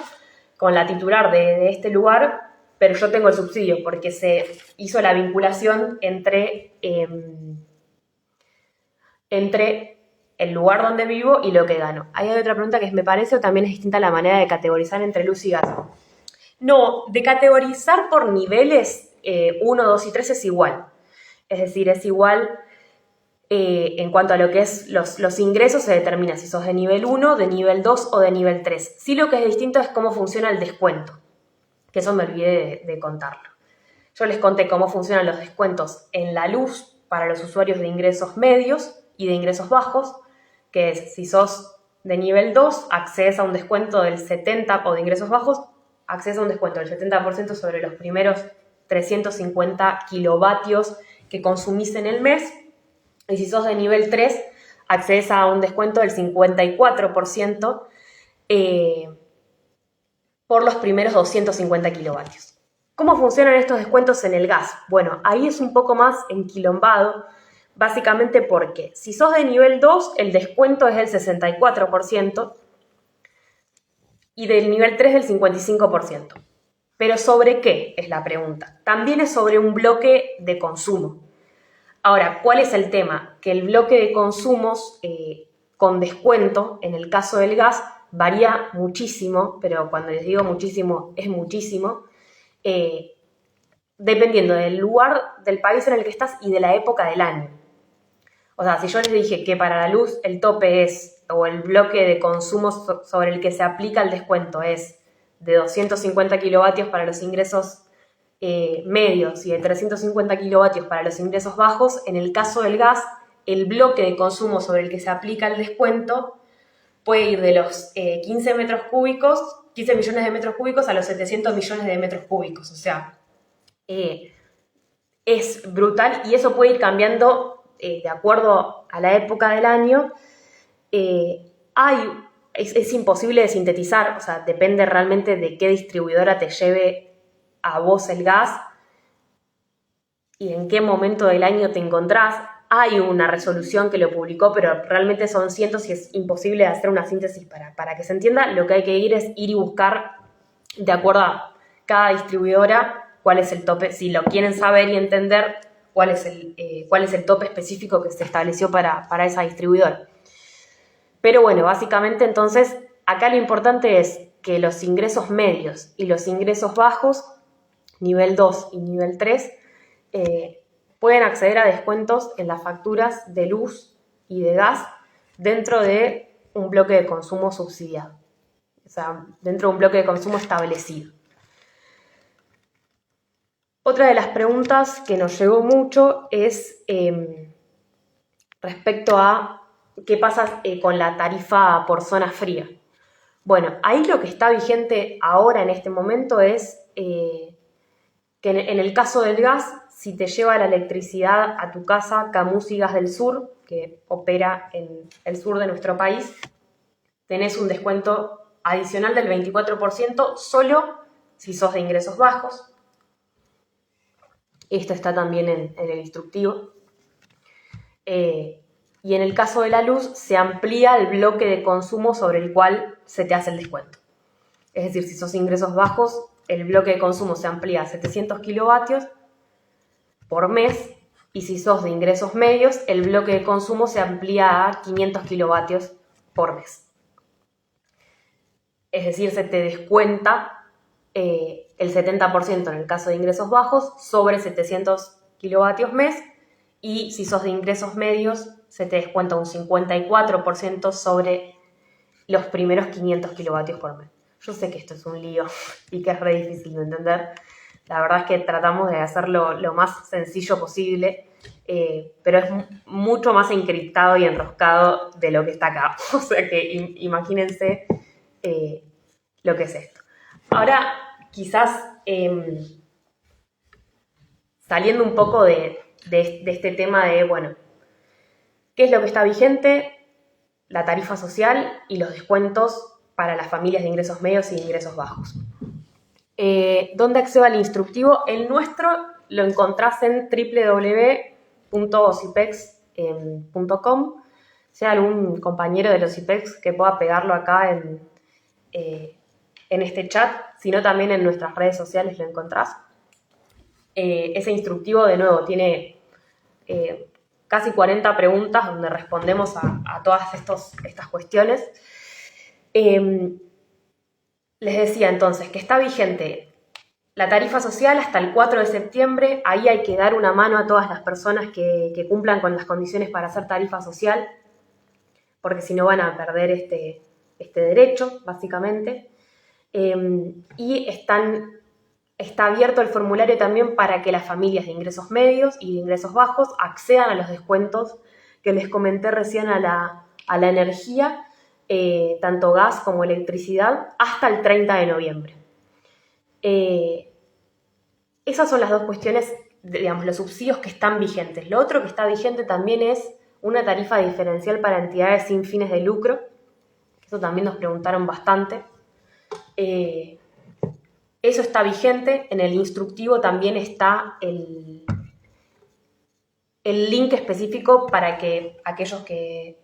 con la titular de este lugar, pero yo tengo el subsidio porque se hizo la vinculación entre el lugar donde vivo y lo que gano. Ahí hay otra pregunta que me parece, o también es distinta la manera de categorizar entre luz y gas. No, de categorizar por niveles 1, 2 y 3 es igual. Es decir, es igual en cuanto a lo que es los ingresos, se determina si sos de nivel 1, de nivel 2 o de nivel 3. Sí, lo que es distinto es cómo funciona el descuento, que eso me olvidé de contarlo. Yo les conté cómo funcionan los descuentos en la luz para los usuarios de ingresos medios y de ingresos bajos, que es, si sos de nivel 2, accedes a un descuento del 70%, o de ingresos bajos, accedes a un descuento del 70% sobre los primeros 350 kilovatios que consumís en el mes, y si sos de nivel 3, accedes a un descuento del 54% por los primeros 250 kilovatios. ¿Cómo funcionan estos descuentos en el gas? Bueno, ahí es un poco más enquilombado, básicamente porque si sos de nivel 2, el descuento es del 64% y del nivel 3 del 55%. ¿Pero sobre qué? Es la pregunta. También es sobre un bloque de consumo. Ahora, ¿cuál es el tema? Que el bloque de consumos con descuento, en el caso del gas, varía muchísimo, pero cuando les digo muchísimo, es muchísimo, dependiendo del lugar del país en el que estás y de la época del año. O sea, si yo les dije que para la luz el tope es, o el bloque de consumo sobre el que se aplica el descuento es de 250 kilovatios para los ingresos medios y de 350 kilovatios para los ingresos bajos, en el caso del gas, el bloque de consumo sobre el que se aplica el descuento puede ir de los 15 millones de metros cúbicos a los 700 millones de metros cúbicos. O sea, es brutal y eso puede ir cambiando de acuerdo a la época del año. Es imposible de sintetizar, o sea, depende realmente de qué distribuidora te lleve a vos el gas y en qué momento del año te encontrás. Hay una resolución que lo publicó, pero realmente son cientos y es imposible hacer una síntesis para que se entienda. Lo que hay que ir es ir y buscar, de acuerdo a cada distribuidora, cuál es el tope, si lo quieren saber y entender, cuál es el tope específico que se estableció para esa distribuidora. Pero bueno, básicamente entonces, acá lo importante es que los ingresos medios y los ingresos bajos, nivel 2 y nivel 3, pueden acceder a descuentos en las facturas de luz y de gas dentro de un bloque de consumo subsidiado, o sea, dentro de un bloque de consumo establecido. Otra de las preguntas que nos llegó mucho es respecto a qué pasa con la tarifa por zona fría. Bueno, ahí lo que está vigente ahora en este momento es que en el caso del gas, si te lleva la electricidad a tu casa Camusi Gas del Sur, que opera en el sur de nuestro país, tenés un descuento adicional del 24% solo si sos de ingresos bajos. Esto está también en el instructivo. Y en el caso de la luz, se amplía el bloque de consumo sobre el cual se te hace el descuento. Es decir, si sos ingresos bajos, el bloque de consumo se amplía a 700 kilovatios por mes, y si sos de ingresos medios, el bloque de consumo se amplía a 500 kilovatios por mes. Es decir, se te descuenta el 70% en el caso de ingresos bajos sobre 700 kilovatios mes, y si sos de ingresos medios, se te descuenta un 54% sobre los primeros 500 kilovatios por mes. Yo sé que esto es un lío y que es re difícil de entender. La verdad es que tratamos de hacerlo lo más sencillo posible, pero es mucho más encriptado y enroscado de lo que está acá. O sea que imagínense lo que es esto. Ahora, quizás saliendo un poco de este tema de, bueno, ¿qué es lo que está vigente? La tarifa social y los descuentos para las familias de ingresos medios y de ingresos bajos. ¿Dónde accedo al instructivo? El nuestro lo encontrás en www.ocipex.com. Si hay algún compañero de los IPEX que pueda pegarlo acá en este chat, sino también en nuestras redes sociales lo encontrás. Ese instructivo, de nuevo, tiene casi 40 preguntas donde respondemos a todas estas cuestiones. Les decía entonces que está vigente la tarifa social hasta el 4 de septiembre. Ahí hay que dar una mano a todas las personas que cumplan con las condiciones para hacer tarifa social, porque si no van a perder este derecho, básicamente. Y está abierto el formulario también para que las familias de ingresos medios y de ingresos bajos accedan a los descuentos que les comenté recién a la energía, tanto gas como electricidad, hasta el 30 de noviembre. Esas son las dos cuestiones, digamos, los subsidios que están vigentes. Lo otro que está vigente también es una tarifa diferencial para entidades sin fines de lucro. Eso también nos preguntaron bastante. Eso está vigente. En el instructivo también está el link específico para que aquellos que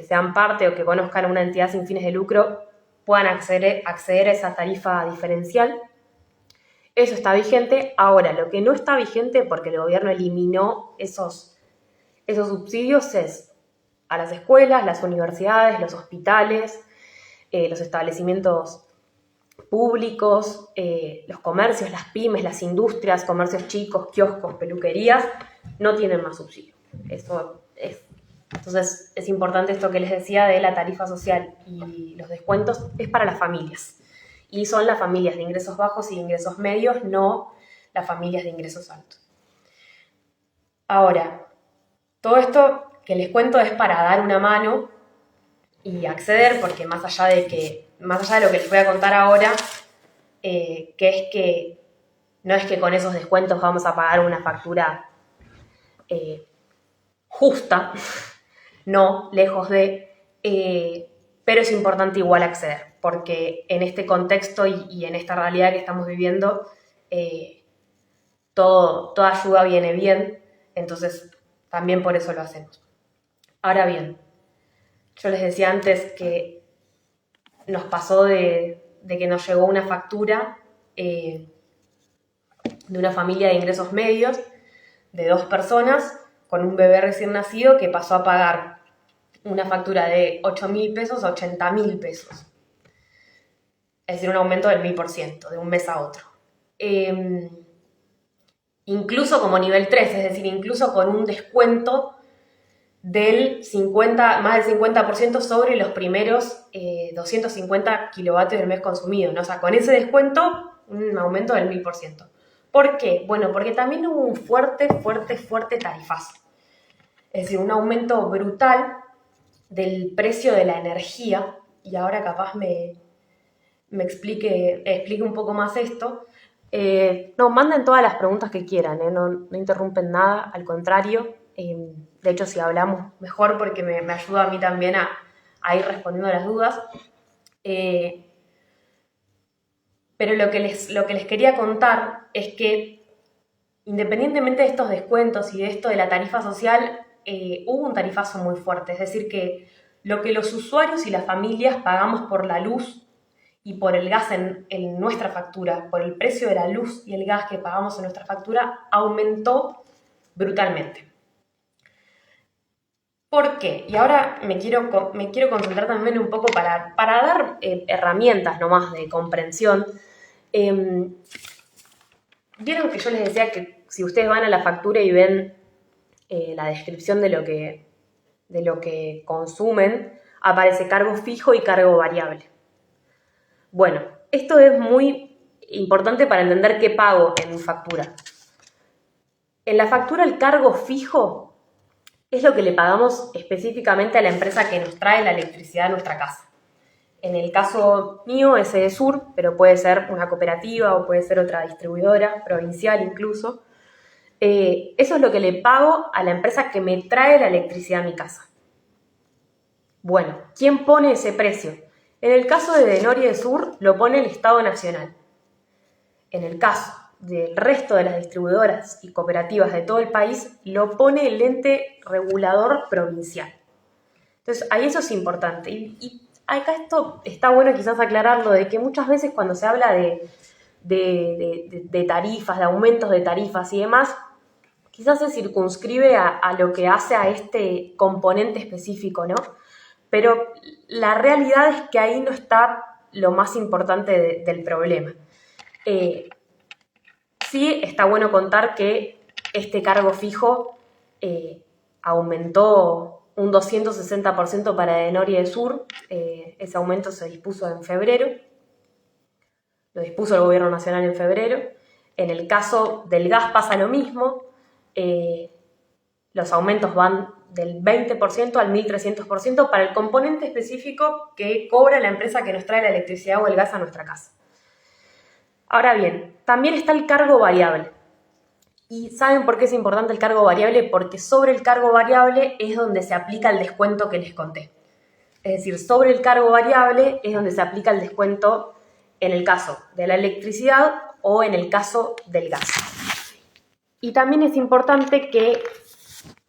sean parte o que conozcan una entidad sin fines de lucro puedan acceder a esa tarifa diferencial. Eso está vigente. Ahora, lo que no está vigente, porque el gobierno eliminó esos subsidios, es a las escuelas, las universidades, los hospitales, los establecimientos públicos, los comercios, las pymes, las industrias, comercios chicos, kioscos, peluquerías, no tienen más subsidio. Entonces, es importante esto que les decía de la tarifa social y los descuentos, es para las familias. Y son las familias de ingresos bajos y de ingresos medios, no las familias de ingresos altos. Ahora, todo esto que les cuento es para dar una mano y acceder, porque más allá de lo que les voy a contar ahora, que es que no es que con esos descuentos vamos a pagar una factura justa, no, lejos de, pero es importante igual acceder, porque en este contexto y en esta realidad que estamos viviendo, toda ayuda viene bien, entonces también por eso lo hacemos. Ahora bien, yo les decía antes que nos pasó de que nos llegó una factura de una familia de ingresos medios de 2 personas con un bebé recién nacido que pasó a pagar una factura de 8.000 pesos a 80.000 pesos. Es decir, un aumento del 1000% de un mes a otro. Incluso como nivel 3, es decir, incluso con un descuento del más del 50% sobre los primeros 250 kilovatios del mes consumido, ¿no? O sea, con ese descuento, un aumento del 1000%. ¿Por qué? Bueno, porque también hubo un fuerte tarifazo. Es decir, un aumento brutal del precio de la energía, y ahora capaz me explique un poco más esto. No, manden todas las preguntas que quieran, no interrumpen nada, al contrario. De hecho, si hablamos mejor, porque me ayuda a mí también a ir respondiendo a las dudas. Pero lo que les quería contar es que, independientemente de estos descuentos y de esto de la tarifa social, hubo un tarifazo muy fuerte. Es decir, que lo que los usuarios y las familias pagamos por la luz y por el gas en nuestra factura, por el precio de la luz y el gas que pagamos en nuestra factura, aumentó brutalmente. ¿Por qué? Y ahora me quiero concentrar también un poco para dar herramientas nomás de comprensión. Vieron que yo les decía que si ustedes van a la factura y ven la descripción de lo que consumen, aparece cargo fijo y cargo variable. Bueno, esto es muy importante para entender qué pago en mi factura. En la factura el cargo fijo es lo que le pagamos específicamente a la empresa que nos trae la electricidad a nuestra casa. En el caso mío es Edesur, pero puede ser una cooperativa o puede ser otra distribuidora, provincial incluso. Eso es lo que le pago a la empresa que me trae la electricidad a mi casa. Bueno, ¿quién pone ese precio? En el caso de Edenor y Edesur lo pone el Estado Nacional. En el caso del resto de las distribuidoras y cooperativas de todo el país, lo pone el ente regulador provincial. Entonces, ahí eso es importante. Y acá esto está bueno quizás aclararlo, de que muchas veces cuando se habla de tarifas, de aumentos de tarifas y demás, quizás se circunscribe a lo que hace a este componente específico, ¿no? Pero la realidad es que ahí no está lo más importante del problema. Sí está bueno contar que este cargo fijo aumentó un 260% para Edenor y Edesur. Ese aumento se dispuso en febrero. Lo dispuso el Gobierno Nacional en febrero. En el caso del gas pasa lo mismo. Los aumentos van del 20% al 1.300% para el componente específico que cobra la empresa que nos trae la electricidad o el gas a nuestra casa. Ahora bien, también está el cargo variable. ¿Y saben por qué es importante el cargo variable? Porque sobre el cargo variable es donde se aplica el descuento que les conté. Es decir, sobre el cargo variable es donde se aplica el descuento en el caso de la electricidad o en el caso del gas. Y también es importante que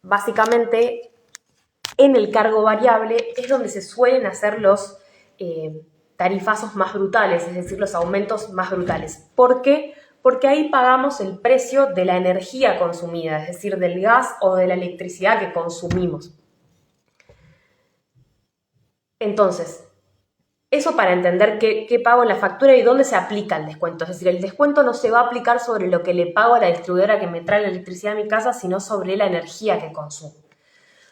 básicamente en el cargo variable es donde se suelen hacer los tarifazos más brutales, es decir, los aumentos más brutales. ¿Por qué? Porque ahí pagamos el precio de la energía consumida, es decir, del gas o de la electricidad que consumimos. Entonces, eso para entender qué pago en la factura y dónde se aplica el descuento. Es decir, el descuento no se va a aplicar sobre lo que le pago a la distribuidora que me trae la electricidad a mi casa, sino sobre la energía que consumo.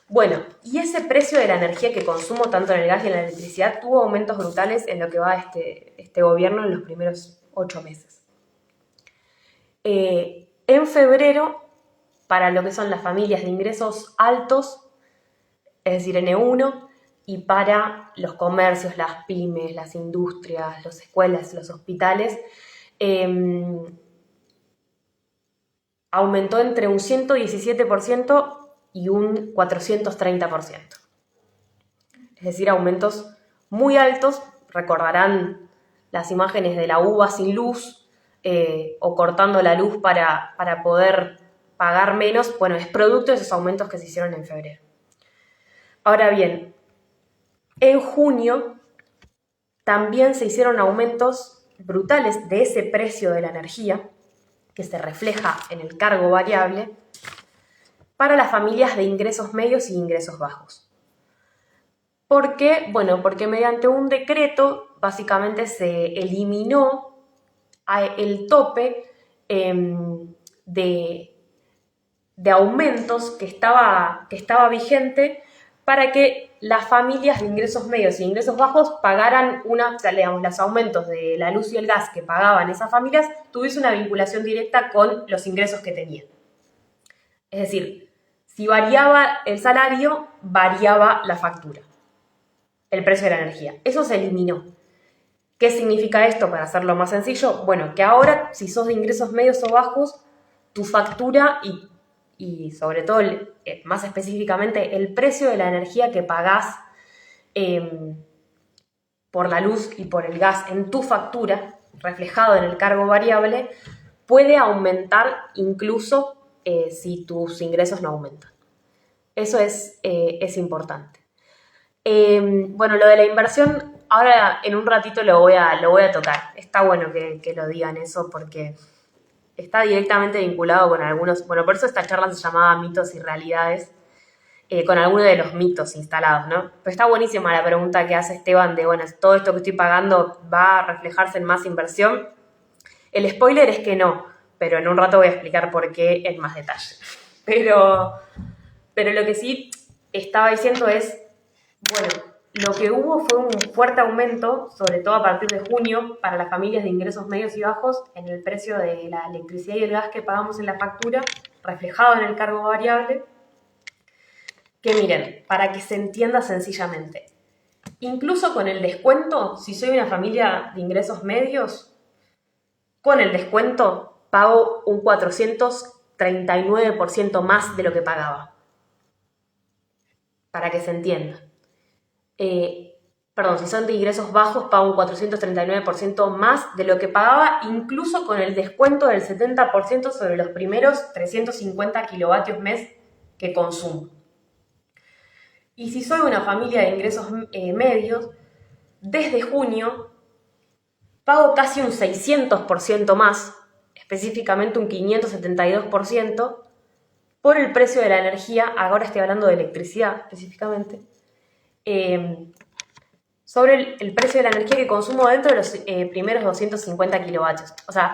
Bueno, y ese precio de la energía que consumo, tanto en el gas y en la electricidad, tuvo aumentos brutales en lo que va este gobierno en los primeros 8 meses. En febrero, para lo que son las familias de ingresos altos, es decir, N1, y para los comercios, las pymes, las industrias, las escuelas, los hospitales, aumentó entre un 117% y un 430%. Es decir, aumentos muy altos. Recordarán las imágenes de la uva sin luz o cortando la luz para poder pagar menos. Bueno, es producto de esos aumentos que se hicieron en febrero. Ahora bien, en junio también se hicieron aumentos brutales de ese precio de la energía, que se refleja en el cargo variable, para las familias de ingresos medios y ingresos bajos. ¿Por qué? Bueno, porque mediante un decreto básicamente se eliminó el tope de aumentos que estaba vigente para que las familias de ingresos medios y ingresos bajos pagaran los aumentos de la luz y el gas que pagaban esas familias tuviese una vinculación directa con los ingresos que tenían. Es decir, si variaba el salario, variaba la factura, el precio de la energía. Eso se eliminó. ¿Qué significa esto? Para hacerlo más sencillo, bueno, que ahora, si sos de ingresos medios o bajos, tu factura y sobre todo, más específicamente, el precio de la energía que pagás por la luz y por el gas en tu factura, reflejado en el cargo variable, puede aumentar incluso si tus ingresos no aumentan. Eso es importante. Bueno, lo de la inversión, ahora en un ratito lo voy a tocar. Está bueno que lo digan eso porque está directamente vinculado con algunos, bueno, por eso esta charla se llamaba Mitos y Realidades, con algunos de los mitos instalados, ¿no? Pero está buenísima la pregunta que hace Esteban de, bueno, ¿todo esto que estoy pagando va a reflejarse en más inversión? El spoiler es que no, pero en un rato voy a explicar por qué en más detalle. Pero lo que sí estaba diciendo es, bueno, lo que hubo fue un fuerte aumento, sobre todo a partir de junio, para las familias de ingresos medios y bajos en el precio de la electricidad y el gas que pagamos en la factura, reflejado en el cargo variable. Que miren, para que se entienda sencillamente, incluso con el descuento, si soy una familia de ingresos medios, con el descuento pago un 439% más de lo que pagaba. Para que se entienda. Si son de ingresos bajos, pago un 439% más de lo que pagaba, incluso con el descuento del 70% sobre los primeros 350 kilovatios mes que consumo. Y si soy una familia de ingresos medios, desde junio pago casi un 600% más, específicamente un 572%, por el precio de la energía, ahora estoy hablando de electricidad específicamente, sobre el precio de la energía que consumo dentro de los primeros 250 kilovatios. O sea,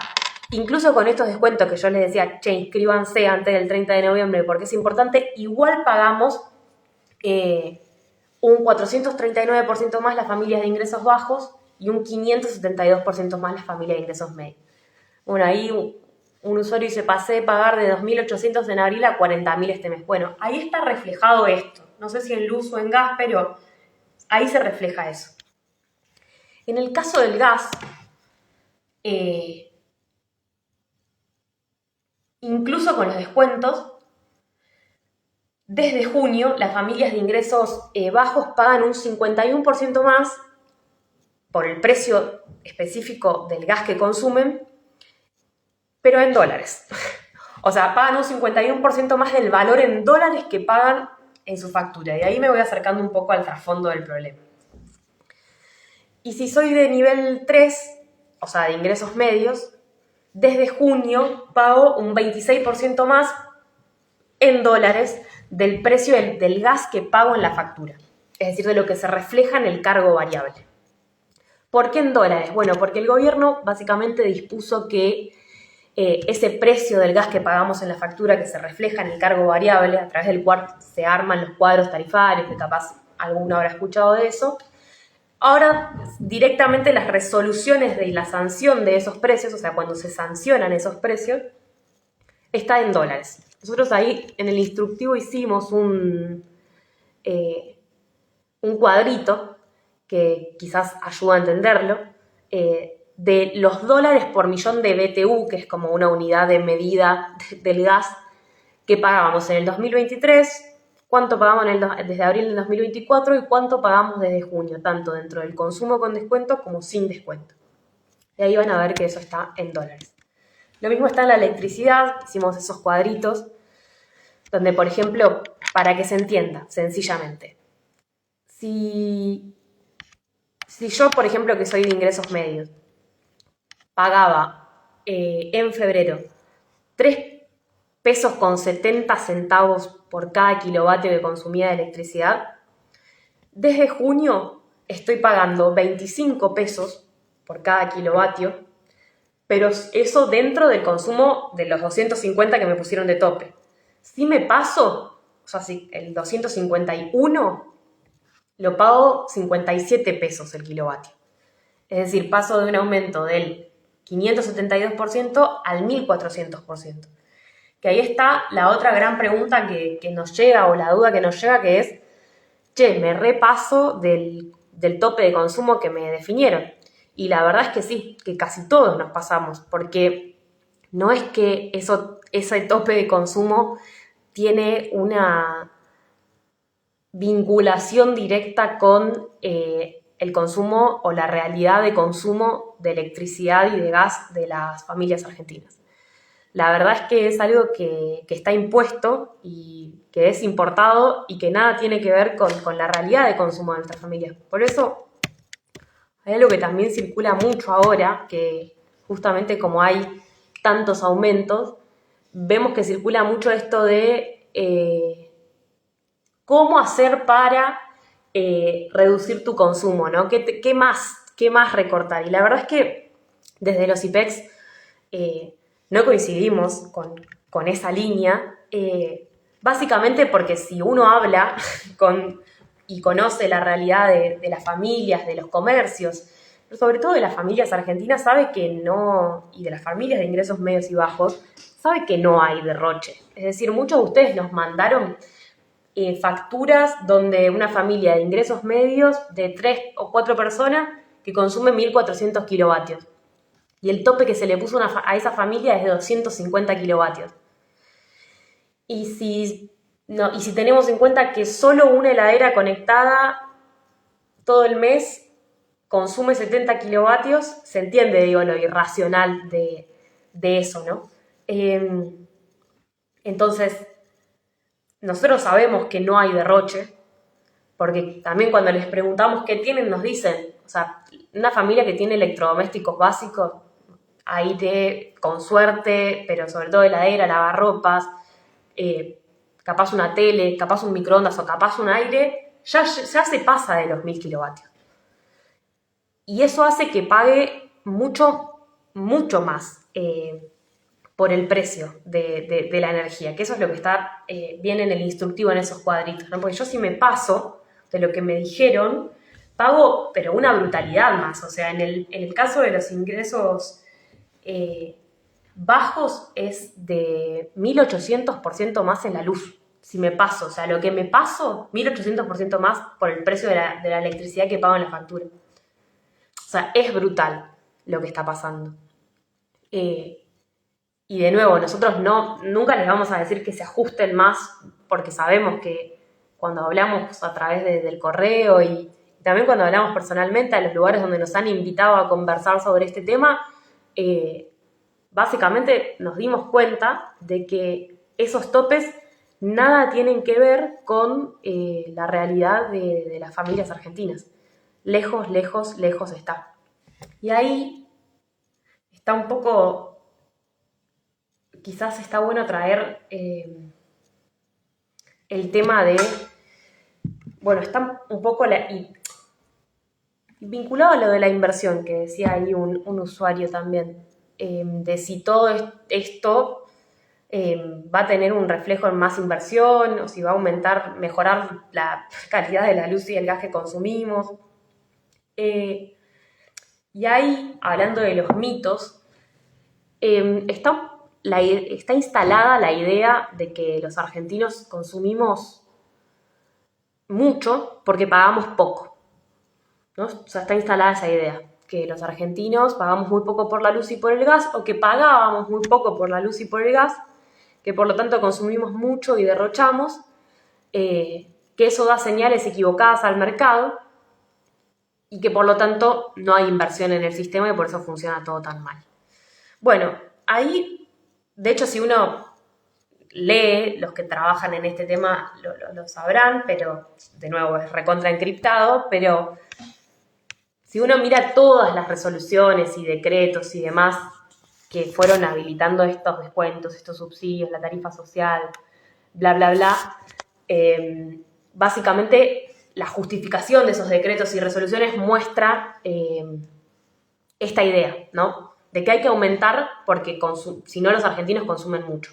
incluso con estos descuentos que yo les decía, inscríbanse antes del 30 de noviembre porque es importante, igual pagamos un 439% más las familias de ingresos bajos y un 572% más las familias de ingresos medios. Bueno, ahí un usuario dice, pasé de pagar de 2.800 en abril a 40.000 este mes. Bueno, ahí está reflejado esto. No sé si en luz o en gas, pero ahí se refleja eso. En el caso del gas, incluso con los descuentos, desde junio las familias de ingresos bajos pagan un 51% más por el precio específico del gas que consumen, pero en dólares. O sea, pagan un 51% más del valor en dólares que pagan en su factura. Y ahí me voy acercando un poco al trasfondo del problema. Y si soy de nivel 3, o sea, de ingresos medios, desde junio pago un 26% más en dólares del precio del gas que pago en la factura. Es decir, de lo que se refleja en el cargo variable. ¿Por qué en dólares? Bueno, porque el gobierno básicamente dispuso que ese precio del gas que pagamos en la factura, que se refleja en el cargo variable, a través del cual se arman los cuadros tarifarios, que capaz alguno habrá escuchado de eso, ahora directamente las resoluciones de la sanción de esos precios, o sea, cuando se sancionan esos precios, está en dólares. Nosotros ahí en el instructivo hicimos un cuadrito que quizás ayuda a entenderlo, de los dólares por millón de BTU, que es como una unidad de medida del gas, que pagábamos en el 2023, cuánto pagamos desde abril del 2024 y cuánto pagamos desde junio, tanto dentro del consumo con descuento como sin descuento. Y ahí van a ver que eso está en dólares. Lo mismo está en la electricidad, hicimos esos cuadritos, donde, por ejemplo, para que se entienda sencillamente, si yo, por ejemplo, que soy de ingresos medios, pagaba en febrero 3 pesos con 70 centavos por cada kilovatio que consumía de electricidad, desde junio estoy pagando 25 pesos por cada kilovatio, pero eso dentro del consumo de los 250 que me pusieron de tope. Si me paso, o sea, si el 251 lo pago 57 pesos el kilovatio. Es decir, paso de un aumento del 572% al 1400%. Que ahí está la otra gran pregunta que nos llega, o la duda que nos llega, que es, che, me repaso del tope de consumo que me definieron. Y la verdad es que sí, que casi todos nos pasamos, porque no es que ese tope de consumo tiene una vinculación directa con el consumo o la realidad de consumo de electricidad y de gas de las familias argentinas. La verdad es que es algo que está impuesto y que es importado y que nada tiene que ver con la realidad de consumo de nuestras familias. Por eso hay algo que también circula mucho ahora, que justamente como hay tantos aumentos, vemos que circula mucho esto de cómo hacer para reducir tu consumo, ¿no? ¿Qué más recortar? Y la verdad es que desde los IPEX no coincidimos con esa línea, básicamente porque si uno habla y conoce la realidad de las familias, de los comercios, pero sobre todo de las familias argentinas, sabe que no, y de las familias de ingresos medios y bajos, sabe que no hay derroche. Es decir, muchos de ustedes nos mandaron facturas donde una familia de ingresos medios de 3 o 4 personas que consume 1400 kilovatios. Y el tope que se le puso a esa familia es de 250 kilovatios. Y si tenemos en cuenta que solo una heladera conectada todo el mes consume 70 kilovatios, se entiende, digo, lo irracional de eso, ¿no? Entonces, nosotros sabemos que no hay derroche, porque también cuando les preguntamos qué tienen, nos dicen, o sea, una familia que tiene electrodomésticos básicos, aire con suerte, pero sobre todo heladera, lavarropas, capaz una tele, capaz un microondas o capaz un aire, ya se pasa de los 1000 kilovatios. Y eso hace que pague mucho, mucho más por el precio de la energía, que eso es lo que está bien en el instructivo en esos cuadritos, ¿no? Porque yo si me paso de lo que me dijeron, pago, pero una brutalidad más. O sea, en el caso de los ingresos bajos es de 1800% más en la luz. Si me paso, o sea, lo que me paso, 1800% más por el precio de la electricidad que pago en la factura. O sea, es brutal lo que está pasando. Y de nuevo, nosotros nunca les vamos a decir que se ajusten más, porque sabemos que cuando hablamos a través del correo y también cuando hablamos personalmente a los lugares donde nos han invitado a conversar sobre este tema, básicamente nos dimos cuenta de que esos topes nada tienen que ver con la realidad de las familias argentinas. Lejos, lejos, lejos está. Y ahí está un poco, quizás está bueno traer el tema de, bueno, está un poco vinculado a lo de la inversión, que decía ahí un usuario también, de si todo esto va a tener un reflejo en más inversión, o si va a mejorar la calidad de la luz y el gas que consumimos. Y ahí, hablando de los mitos, está instalada la idea de que los argentinos consumimos mucho porque pagamos poco, ¿no? O sea, está instalada esa idea, que los argentinos pagamos muy poco por la luz y por el gas, o que pagábamos muy poco por la luz y por el gas, que por lo tanto consumimos mucho y derrochamos, que eso da señales equivocadas al mercado y que por lo tanto no hay inversión en el sistema y por eso funciona todo tan mal. Bueno, ahí, de hecho, si uno lee, los que trabajan en este tema lo sabrán, pero de nuevo es recontra encriptado, pero si uno mira todas las resoluciones y decretos y demás que fueron habilitando estos descuentos, estos subsidios, la tarifa social, bla, bla, bla, básicamente la justificación de esos decretos y resoluciones muestra esta idea, ¿no? De que hay que aumentar porque si no los argentinos consumen mucho.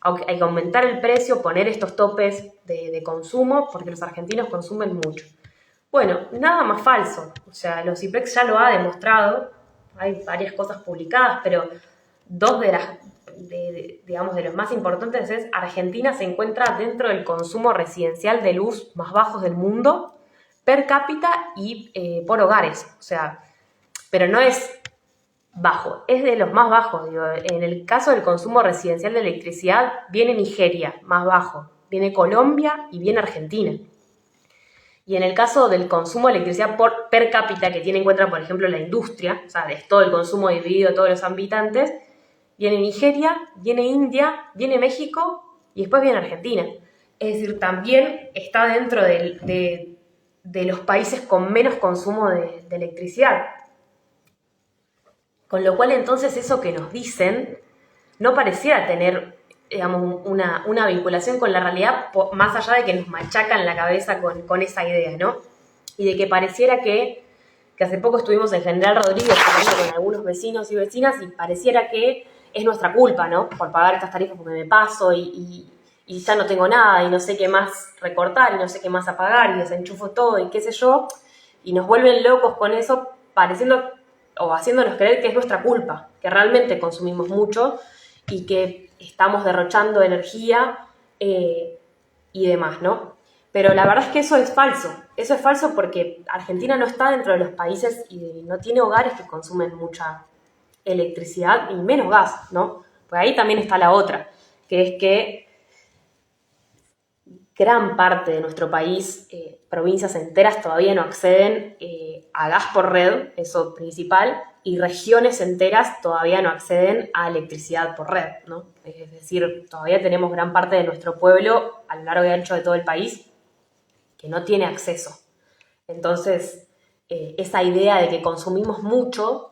Hay que aumentar el precio, poner estos topes de consumo porque los argentinos consumen mucho. Bueno, nada más falso. O sea, los IPEX ya lo ha demostrado. Hay varias cosas publicadas, pero dos de los más importantes es Argentina se encuentra dentro del consumo residencial de luz más bajos del mundo, per cápita y por hogares. O sea, pero no es bajo, es de los más bajos. Digo. En el caso del consumo residencial de electricidad, viene Nigeria, más bajo, viene Colombia y viene Argentina. Y en el caso del consumo de electricidad per cápita, que tiene en cuenta, por ejemplo, la industria, o sea, de todo el consumo dividido a todos los habitantes, viene Nigeria, viene India, viene México y después viene Argentina. Es decir, también está dentro de los países con menos consumo de electricidad. Con lo cual, entonces, eso que nos dicen no pareciera tener, digamos, una vinculación con la realidad, más allá de que nos machacan la cabeza con esa idea, ¿no? Y de que pareciera que hace poco estuvimos en General Rodríguez hablando con algunos vecinos y vecinas y pareciera que es nuestra culpa, ¿no? Por pagar estas tarifas porque me paso y ya no tengo nada y no sé qué más recortar y no sé qué más apagar y desenchufo todo y qué sé yo. Y nos vuelven locos con eso, pareciendo o haciéndonos creer que es nuestra culpa, que realmente consumimos mucho y que estamos derrochando energía y demás, ¿no? Pero la verdad es que eso es falso porque Argentina no está dentro de los países y no tiene hogares que consumen mucha electricidad y menos gas, ¿no? Pues ahí también está la otra, que es que gran parte de nuestro país, provincias enteras todavía no acceden a gas por red, eso principal, y regiones enteras todavía no acceden a electricidad por red, ¿no? Es decir, todavía tenemos gran parte de nuestro pueblo a lo largo y ancho de todo el país que no tiene acceso. Entonces, esa idea de que consumimos mucho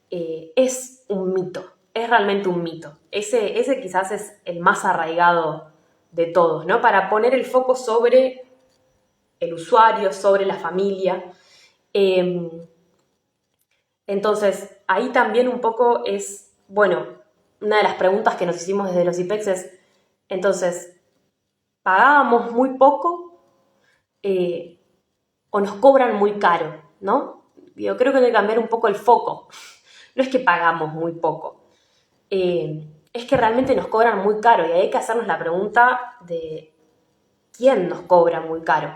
es un mito, es realmente un mito. Ese quizás es el más arraigado de todos, ¿no? Para poner el foco sobre el usuario, sobre la familia. Entonces, ahí también un poco es, bueno, una de las preguntas que nos hicimos desde los IPEX es, entonces, ¿pagábamos muy poco o nos cobran muy caro, ¿no? Yo creo que hay que cambiar un poco el foco. No es que pagamos muy poco, es que realmente nos cobran muy caro y hay que hacernos la pregunta de quién nos cobra muy caro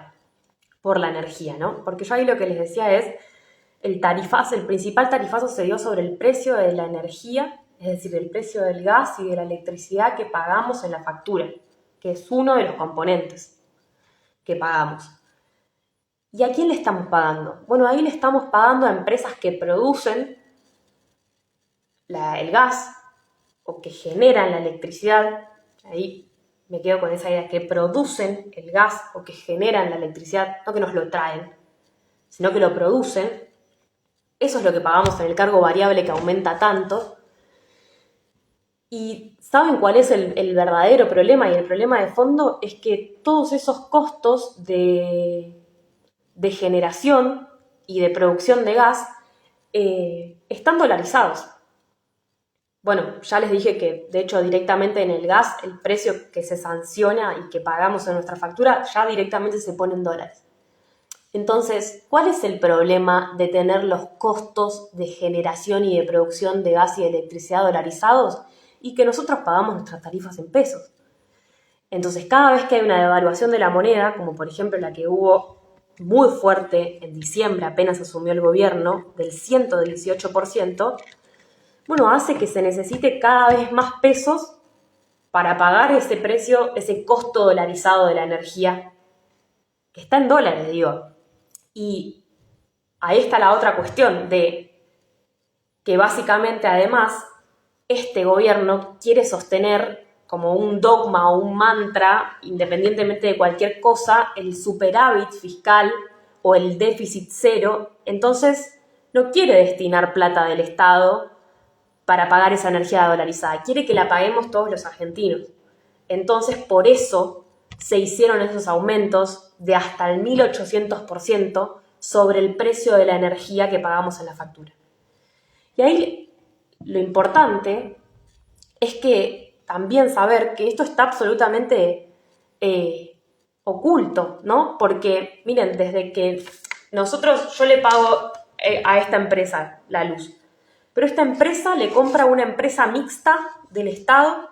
por la energía, ¿no? Porque yo ahí lo que les decía es el principal tarifazo se dio sobre el precio de la energía, es decir, el precio del gas y de la electricidad que pagamos en la factura, que es uno de los componentes que pagamos. ¿Y a quién le estamos pagando? Bueno, ahí le estamos pagando a empresas que producen el gas, o que generan la electricidad, ahí me quedo con esa idea, que producen el gas o que generan la electricidad, no que nos lo traen, sino que lo producen, eso es lo que pagamos en el cargo variable que aumenta tanto. ¿Y saben cuál es el verdadero problema? Y el problema de fondo es que todos esos costos de generación y de producción de gas están dolarizados. Bueno, ya les dije que, de hecho, directamente en el gas, el precio que se sanciona y que pagamos en nuestra factura ya directamente se pone en dólares. Entonces, ¿cuál es el problema de tener los costos de generación y de producción de gas y de electricidad dolarizados y que nosotros pagamos nuestras tarifas en pesos? Entonces, cada vez que hay una devaluación de la moneda, como por ejemplo la que hubo muy fuerte en diciembre, apenas asumió el gobierno, del 118%, bueno, hace que se necesite cada vez más pesos para pagar ese precio, ese costo dolarizado de la energía, que está en dólares, digo. Y ahí está la otra cuestión de que básicamente además este gobierno quiere sostener como un dogma o un mantra, independientemente de cualquier cosa, el superávit fiscal o el déficit cero. Entonces no quiere destinar plata del Estado para pagar esa energía dolarizada, quiere que la paguemos todos los argentinos. Entonces, por eso se hicieron esos aumentos de hasta el 1800% sobre el precio de la energía que pagamos en la factura. Y ahí lo importante es que también saber que esto está absolutamente oculto, ¿no? Porque, miren, desde que yo le pago a esta empresa la luz, pero esta empresa le compra a una empresa mixta del Estado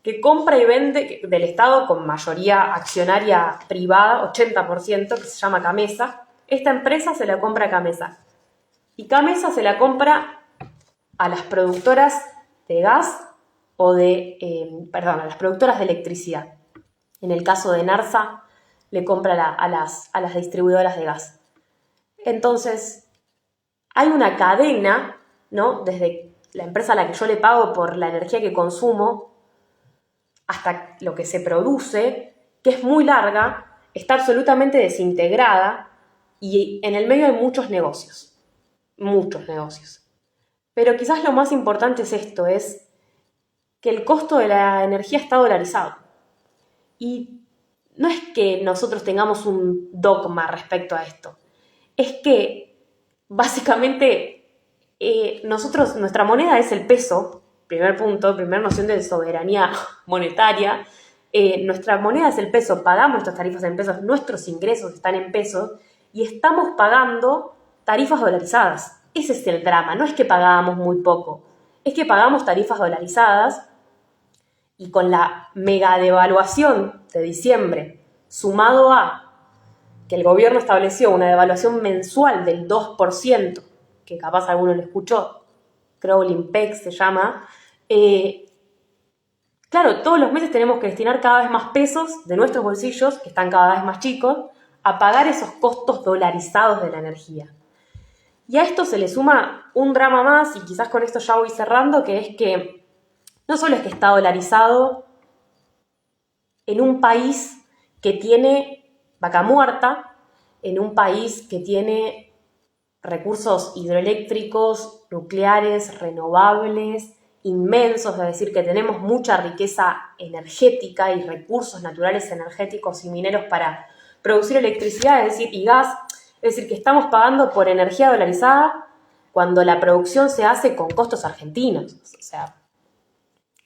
que compra y vende del Estado con mayoría accionaria privada, 80%, que se llama Camesa. Esta empresa se la compra a Camesa. Y Camesa se la compra a las productoras de gas o a las productoras de electricidad. En el caso de Narsa, le compra a las distribuidoras de gas. Entonces, hay una cadena, ¿no? Desde la empresa a la que yo le pago por la energía que consumo hasta lo que se produce, que es muy larga, está absolutamente desintegrada y en el medio hay muchos negocios. Pero quizás lo más importante es esto, es que el costo de la energía está dolarizado. Y no es que nosotros tengamos un dogma respecto a esto, es que básicamente nuestra moneda es el peso, primer punto, primera noción de soberanía monetaria. Nuestra moneda es el peso, pagamos nuestras tarifas en pesos, nuestros ingresos están en pesos y estamos pagando tarifas dolarizadas. Ese es el drama, no es que pagábamos muy poco, es que pagamos tarifas dolarizadas y con la mega devaluación de diciembre, sumado a que el gobierno estableció una devaluación mensual del 2%, que capaz alguno lo escuchó, Crawling Peg se llama, claro, todos los meses tenemos que destinar cada vez más pesos de nuestros bolsillos, que están cada vez más chicos, a pagar esos costos dolarizados de la energía. Y a esto se le suma un drama más, y quizás con esto ya voy cerrando, que es que no solo es que está dolarizado en un país que tiene vaca muerta, en un país que tiene recursos hidroeléctricos, nucleares, renovables, inmensos, es decir, que tenemos mucha riqueza energética y recursos naturales energéticos y mineros para producir electricidad, es decir, y gas, es decir, que estamos pagando por energía dolarizada cuando la producción se hace con costos argentinos, o sea,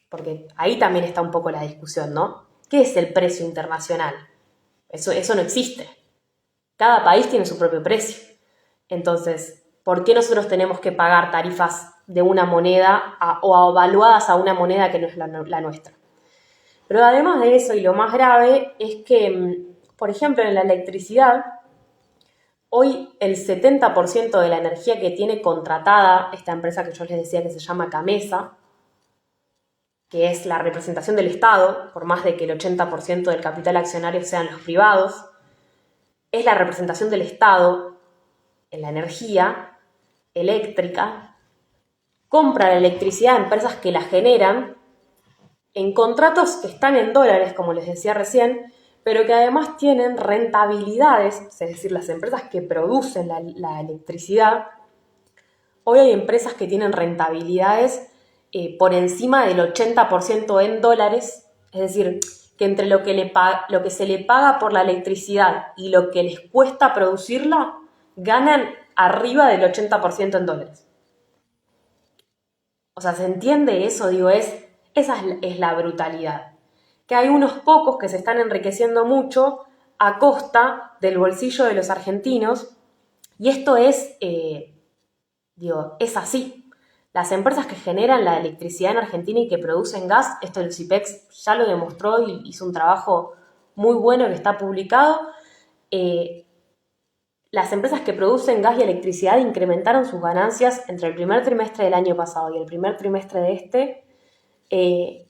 porque ahí también está un poco la discusión, ¿no? ¿Qué es el precio internacional? Eso no existe. Cada país tiene su propio precio. Entonces, ¿por qué nosotros tenemos que pagar tarifas de una moneda o evaluadas a una moneda que no es la nuestra? Pero además de eso, y lo más grave, es que, por ejemplo, en la electricidad, hoy el 70% de la energía que tiene contratada esta empresa que yo les decía que se llama Camesa, que es la representación del Estado, por más de que el 80% del capital accionario sean los privados, es la representación del Estado en la energía eléctrica, compra la electricidad a empresas que la generan en contratos que están en dólares, como les decía recién, pero que además tienen rentabilidades, es decir, las empresas que producen la electricidad. Hoy hay empresas que tienen rentabilidades por encima del 80% en dólares, es decir, que entre lo que se le paga por la electricidad y lo que les cuesta producirla, ganan arriba del 80% en dólares. O sea, ¿se entiende eso? Digo, esa es la brutalidad. Que hay unos pocos que se están enriqueciendo mucho a costa del bolsillo de los argentinos, y esto es así. Las empresas que generan la electricidad en Argentina y que producen gas, esto el CIPEX ya lo demostró y hizo un trabajo muy bueno que está publicado. Las empresas que producen gas y electricidad incrementaron sus ganancias entre el primer trimestre del año pasado y el primer trimestre de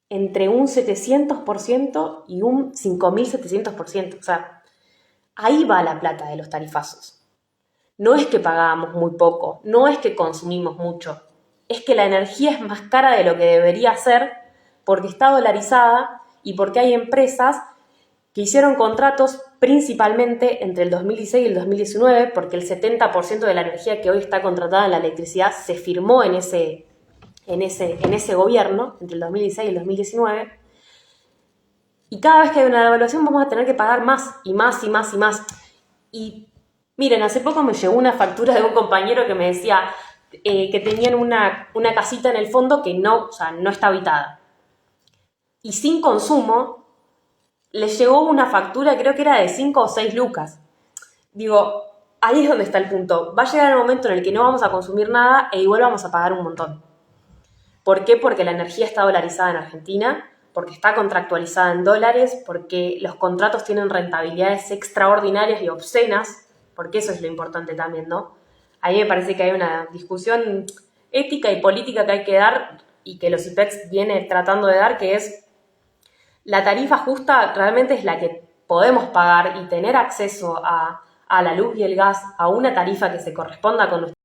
entre un 700% y un 5.700%. O sea, ahí va la plata de los tarifazos. No es que pagábamos muy poco, no es que consumimos mucho, es que la energía es más cara de lo que debería ser porque está dolarizada y porque hay empresas que hicieron contratos principalmente entre el 2016 y el 2019, porque el 70% de la energía que hoy está contratada en la electricidad se firmó en ese gobierno, entre el 2016 y el 2019, y cada vez que hay una devaluación vamos a tener que pagar más y más y más y más. Y miren, hace poco me llegó una factura de un compañero que me decía que tenían una casita en el fondo que no está habitada. Y sin consumo, les llegó una factura, creo que era de 5 o 6 lucas. Digo, ahí es donde está el punto. Va a llegar el momento en el que no vamos a consumir nada e igual vamos a pagar un montón. ¿Por qué? Porque la energía está dolarizada en Argentina, porque está contractualizada en dólares, porque los contratos tienen rentabilidades extraordinarias y obscenas, porque eso es lo importante también, ¿no? A mí me parece que hay una discusión ética y política que hay que dar y que los IPEX viene tratando de dar, que es la tarifa justa realmente es la que podemos pagar y tener acceso a la luz y el gas a una tarifa que se corresponda con nuestra